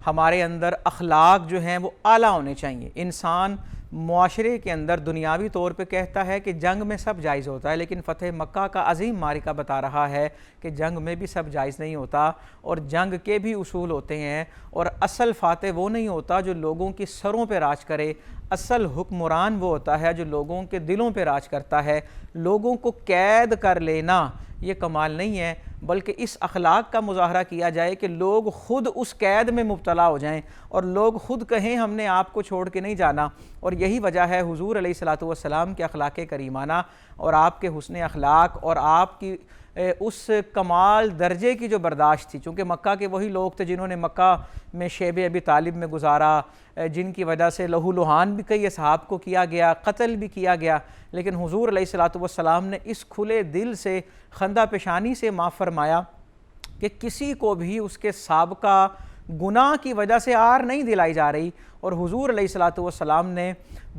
ہمارے اندر اخلاق جو ہیں وہ اعلیٰ ہونے چاہیے۔ انسان معاشرے کے اندر دنیاوی طور پہ کہتا ہے کہ جنگ میں سب جائز ہوتا ہے، لیکن فتح مکہ کا عظیم معرکہ بتا رہا ہے کہ جنگ میں بھی سب جائز نہیں ہوتا، اور جنگ کے بھی اصول ہوتے ہیں، اور اصل فاتح وہ نہیں ہوتا جو لوگوں کی سروں پہ راج کرے، اصل حکمران وہ ہوتا ہے جو لوگوں کے دلوں پہ راج کرتا ہے۔ لوگوں کو قید کر لینا یہ کمال نہیں ہے، بلکہ اس اخلاق کا مظاہرہ کیا جائے کہ لوگ خود اس قید میں مبتلا ہو جائیں اور لوگ خود کہیں ہم نے آپ کو چھوڑ کے نہیں جانا۔ اور یہی وجہ ہے حضور علیہ الصلوۃ والسلام کے اخلاق کریمانہ اور آپ کے حسن اخلاق اور آپ کی اس کمال درجے کی جو برداشت تھی، چونکہ مکہ کے وہی لوگ تھے جنہوں نے مکہ میں شیب ابی طالب میں گزارا، جن کی وجہ سے لہو لہان بھی کئی اصحاب کو کیا گیا، قتل بھی کیا گیا، لیکن حضور علیہ الصلوۃ والسلام نے اس کھلے دل سے خندہ پیشانی سے معاف فرمایا کہ کسی کو بھی اس کے سابقہ گناہ کی وجہ سے آر نہیں دلائی جا رہی، اور حضور علیہ الصلوۃ والسلام نے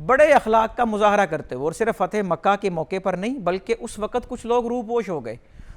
بڑے اخلاق کا مظاہرہ کرتے ہوئے، اور صرف فتح مکہ کے موقع پر نہیں بلکہ اس وقت کچھ لوگ روپوش ہو گئے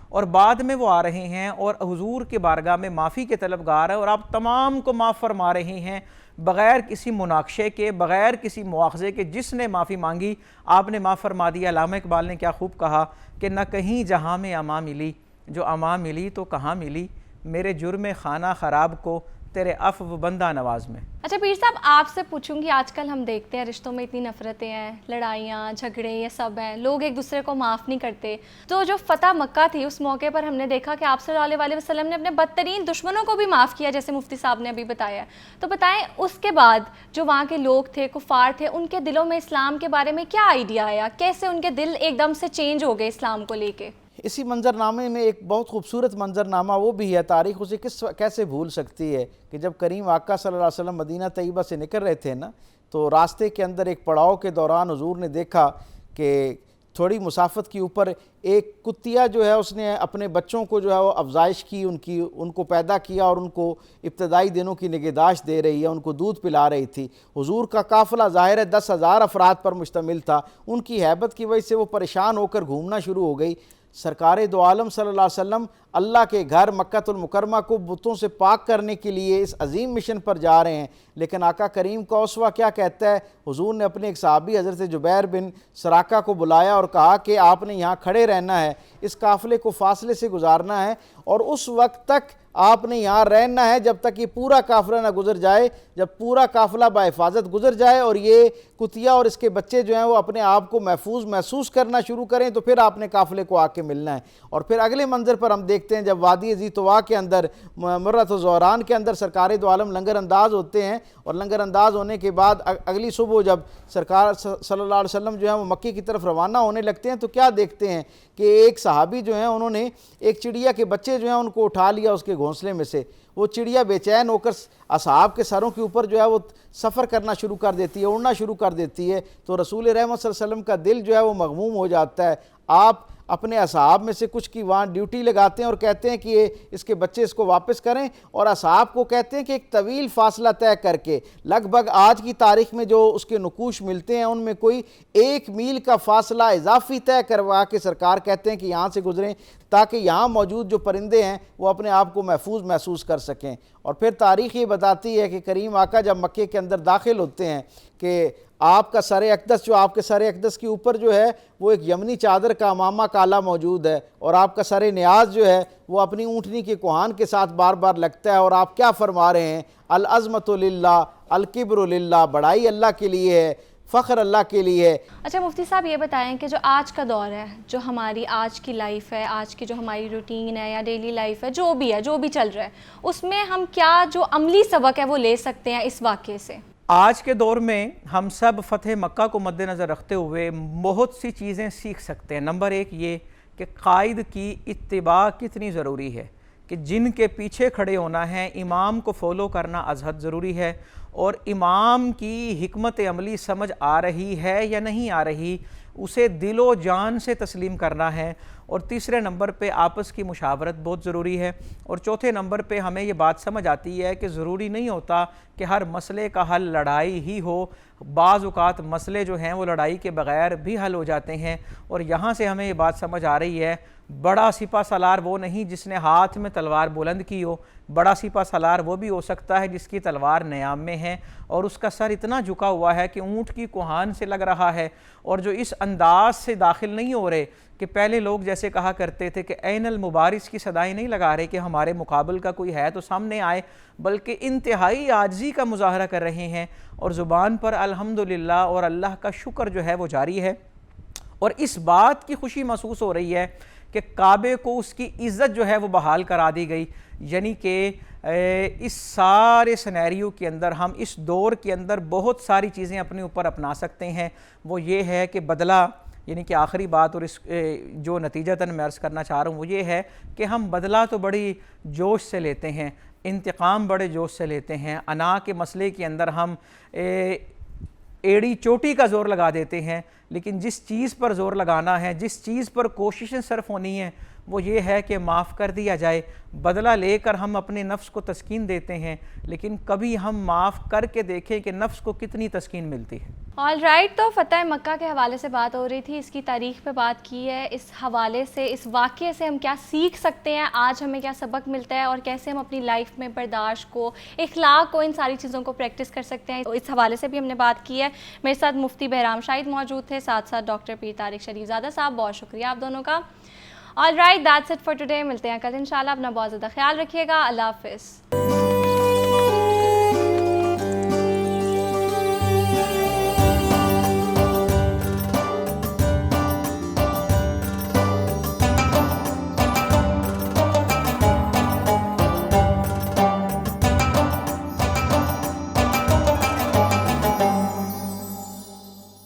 اور بعد میں وہ آ رہے ہیں اور حضور کے بارگاہ میں معافی کے طلبگار ہیں، اور آپ تمام کو معاف فرما رہے ہیں بغیر کسی مناقشے کے، بغیر کسی مواخذے کے۔ جس نے معافی مانگی آپ نے معاف فرما دیا۔ علامہ اقبال نے کیا خوب کہا کہ نہ کہیں جہاں میں اما ملی، جو اما ملی تو کہاں ملی، میرے جرم خانہ خراب کو تیرے عفو بندہ نواز میں۔ اچھا پیر صاحب آپ سے پوچھوں گی، آج کل ہم دیکھتے ہیں رشتوں میں اتنی نفرتیں ہیں، لڑائیاں جھگڑے یہ سب ہیں، لوگ ایک دوسرے کو معاف نہیں کرتے۔ تو جو فتح مکہ تھی اس موقع پر ہم نے دیکھا کہ آپ صلی اللہ علیہ وسلم نے اپنے بدترین دشمنوں کو بھی معاف کیا، جیسے مفتی صاحب نے ابھی بتایا۔ تو بتائیں اس کے بعد جو وہاں کے لوگ تھے، کفار تھے، ان کے دلوں میں اسلام کے بارے میں کیا آئیڈیا آیا؟ کیسے ان کے دل ایک دم سے چینج ہو گئے اسلام کو لے کے؟ اسی منظرنامے میں ایک بہت خوبصورت منظرنامہ وہ بھی ہے، تاریخ اسے کیسے بھول سکتی ہے، کہ جب کریم آقا صلی اللہ علیہ وسلم مدینہ طیبہ سے نکل رہے تھے نا، تو راستے کے اندر ایک پڑاؤ کے دوران حضور نے دیکھا کہ تھوڑی مسافت کے اوپر ایک کتیا جو ہے اس نے اپنے بچوں کو جو ہے وہ افزائش کی، ان کو پیدا کیا اور ان کو ابتدائی دنوں کی نگہداشت دے رہی ہے، ان کو دودھ پلا رہی تھی۔ حضور کا قافلہ ظاہر ہے 10,000 افراد پر مشتمل تھا، ان کی ہیبت کی وجہ سے وہ پریشان ہو کر گھومنا شروع ہو گئی۔ سرکار دو عالم صلی اللہ علیہ وسلم اللہ کے گھر مکہ المکرمہ کو بتوں سے پاک کرنے کے لیے اس عظیم مشن پر جا رہے ہیں، لیکن آقا کریم کا اسوہ کیا کہتا ہے؟ حضور نے اپنے ایک صحابی حضرت جبیر بن سراقہ کو بلایا اور کہا کہ آپ نے یہاں کھڑے رہنا ہے، اس قافلے کو فاصلے سے گزارنا ہے، اور اس وقت تک آپ نے یہاں رہنا ہے جب تک یہ پورا قافلہ نہ گزر جائے. جب پورا قافلہ بحفاظت گزر جائے اور یہ کتیا اور اس کے بچے جو ہیں وہ اپنے آپ کو محفوظ محسوس کرنا شروع کریں تو پھر آپ نے قافلے کو آ کے ملنا ہے. اور پھر اگلے منظر پر ہم دیکھتے ہیں جب وادی ذی طویٰ کے اندر مرۃ الزہران کے اندر سرکار دو عالم لنگر انداز ہوتے ہیں, اور لنگر انداز ہونے کے بعد اگلی صبح جب سرکار صلی اللہ علیہ وسلم جو ہے وہ مکے کی طرف روانہ ہونے لگتے ہیں تو کیا دیکھتے ہیں کہ ایک صحابی جو ہیں انہوں نے ایک چڑیا کے بچے جو ہیں ان کو اٹھا لیا اس کے گھونسلے میں سے. وہ چڑیا بے چین ہو کر اصحاب کے سروں کے اوپر جو ہے وہ سفر کرنا شروع کر دیتی ہے, اڑنا شروع کر دیتی ہے. تو رسول رحمت صلی اللہ علیہ وسلم کا دل جو ہے وہ مغموم ہو جاتا ہے. آپ اپنے اصحاب میں سے کچھ کی وہاں ڈیوٹی لگاتے ہیں اور کہتے ہیں کہ یہ اس کے بچے اس کو واپس کریں, اور اصحاب کو کہتے ہیں کہ ایک طویل فاصلہ طے کر کے لگ بھگ آج کی تاریخ میں جو اس کے نقوش ملتے ہیں ان میں کوئی 1 میل کا فاصلہ اضافی طے کروا کے سرکار کہتے ہیں کہ یہاں سے گزریں تاکہ یہاں موجود جو پرندے ہیں وہ اپنے آپ کو محفوظ محسوس کر سکیں. اور پھر تاریخ یہ بتاتی ہے کہ کریم آقا جب مکے کے اندر داخل ہوتے ہیں کہ آپ کا سر اقدس جو آپ کے سر اقدس کے اوپر جو ہے وہ ایک یمنی چادر کا امامہ کالا موجود ہے, اور آپ کا سر نیاز جو ہے وہ اپنی اونٹنی کے کوہان کے ساتھ بار بار لگتا ہے. اور آپ کیا فرما رہے ہیں؟ العظمت للہ, الکبر للہ, بڑائی اللہ کے لیے ہے, فخر اللہ کے لیے ہے. اچھا مفتی صاحب یہ بتائیں کہ جو آج کا دور ہے, جو ہماری آج کی لائف ہے, آج کی جو ہماری روٹین ہے یا ڈیلی لائف ہے, جو بھی ہے, جو بھی چل رہا ہے, اس میں ہم کیا جو عملی سبق ہے وہ لے سکتے ہیں اس واقعے سے؟ آج کے دور میں ہم سب فتح مکہ کو مد نظر رکھتے ہوئے بہت سی چیزیں سیکھ سکتے ہیں. نمبر 1 یہ کہ قائد کی اتباع کتنی ضروری ہے, کہ جن کے پیچھے کھڑے ہونا ہے, امام کو فالو کرنا ازحد ضروری ہے, اور امام کی حکمت عملی سمجھ آ رہی ہے یا نہیں آ رہی اسے دل و جان سے تسلیم کرنا ہے. اور تیسرے نمبر پہ آپس کی مشاورت بہت ضروری ہے. اور چوتھے نمبر پہ ہمیں یہ بات سمجھ آتی ہے کہ ضروری نہیں ہوتا کہ ہر مسئلے کا حل لڑائی ہی ہو, بعض اوقات مسئلے جو ہیں وہ لڑائی کے بغیر بھی حل ہو جاتے ہیں. اور یہاں سے ہمیں یہ بات سمجھ آ رہی ہے بڑا سپہ سالار وہ نہیں جس نے ہاتھ میں تلوار بلند کی ہو, بڑا سپہ سالار وہ بھی ہو سکتا ہے جس کی تلوار نیام میں ہے اور اس کا سر اتنا جھکا ہوا ہے کہ اونٹ کی کوہان سے لگ رہا ہے, اور جو اس انداز سے داخل نہیں ہو رہے کہ پہلے لوگ جیسے کہا کرتے تھے کہ عین المبارز کی صدائیں نہیں لگا رہے کہ ہمارے مقابل کا کوئی ہے تو سامنے آئے, بلکہ انتہائی عاجزی کا مظاہرہ کر رہے ہیں, اور زبان پر الحمدللہ اور اللہ کا شکر جو ہے وہ جاری ہے. اور اس بات کی خوشی محسوس ہو رہی ہے کہ کعبے کو اس کی عزت جو ہے وہ بحال کرا دی گئی. یعنی کہ اس سارے سینیریو کے اندر ہم اس دور کے اندر بہت ساری چیزیں اپنے اوپر اپنا سکتے ہیں. وہ یہ ہے کہ بدلہ, یعنی کہ آخری بات اور اس جو نتیجتاً میں عرض کرنا چاہ رہا ہوں وہ یہ ہے کہ ہم بدلہ تو بڑی جوش سے لیتے ہیں, انتقام بڑے جوش سے لیتے ہیں, انا کے مسئلے کے اندر ہم ایڑی چوٹی کا زور لگا دیتے ہیں, لیکن جس چیز پر زور لگانا ہے, جس چیز پر کوششیں صرف ہونی ہیں وہ یہ ہے کہ معاف کر دیا جائے. بدلہ لے کر ہم اپنے نفس کو تسکین دیتے ہیں, لیکن کبھی ہم معاف کر کے دیکھیں کہ نفس کو کتنی تسکین ملتی ہے. آل رائٹ, تو فتح مکہ کے حوالے سے بات ہو رہی تھی, اس کی تاریخ پہ بات کی ہے. اس حوالے سے, اس واقعے سے ہم کیا سیکھ سکتے ہیں, آج ہمیں کیا سبق ملتا ہے, اور کیسے ہم اپنی لائف میں برداشت کو, اخلاق کو, ان ساری چیزوں کو پریکٹس کر سکتے ہیں, اس حوالے سے بھی ہم نے بات کی ہے. میرے ساتھ مفتی بہرام شاہد موجود تھے, ساتھ ساتھ ڈاکٹر پیر طارق شریف زادہ صاحب. بہت شکریہ آپ دونوں کا. All right, that's it for today. ملتے ہیں کل انشاءاللہ. اپنا بہت زیادہ خیال رکھیے گا. اللہ حافظ.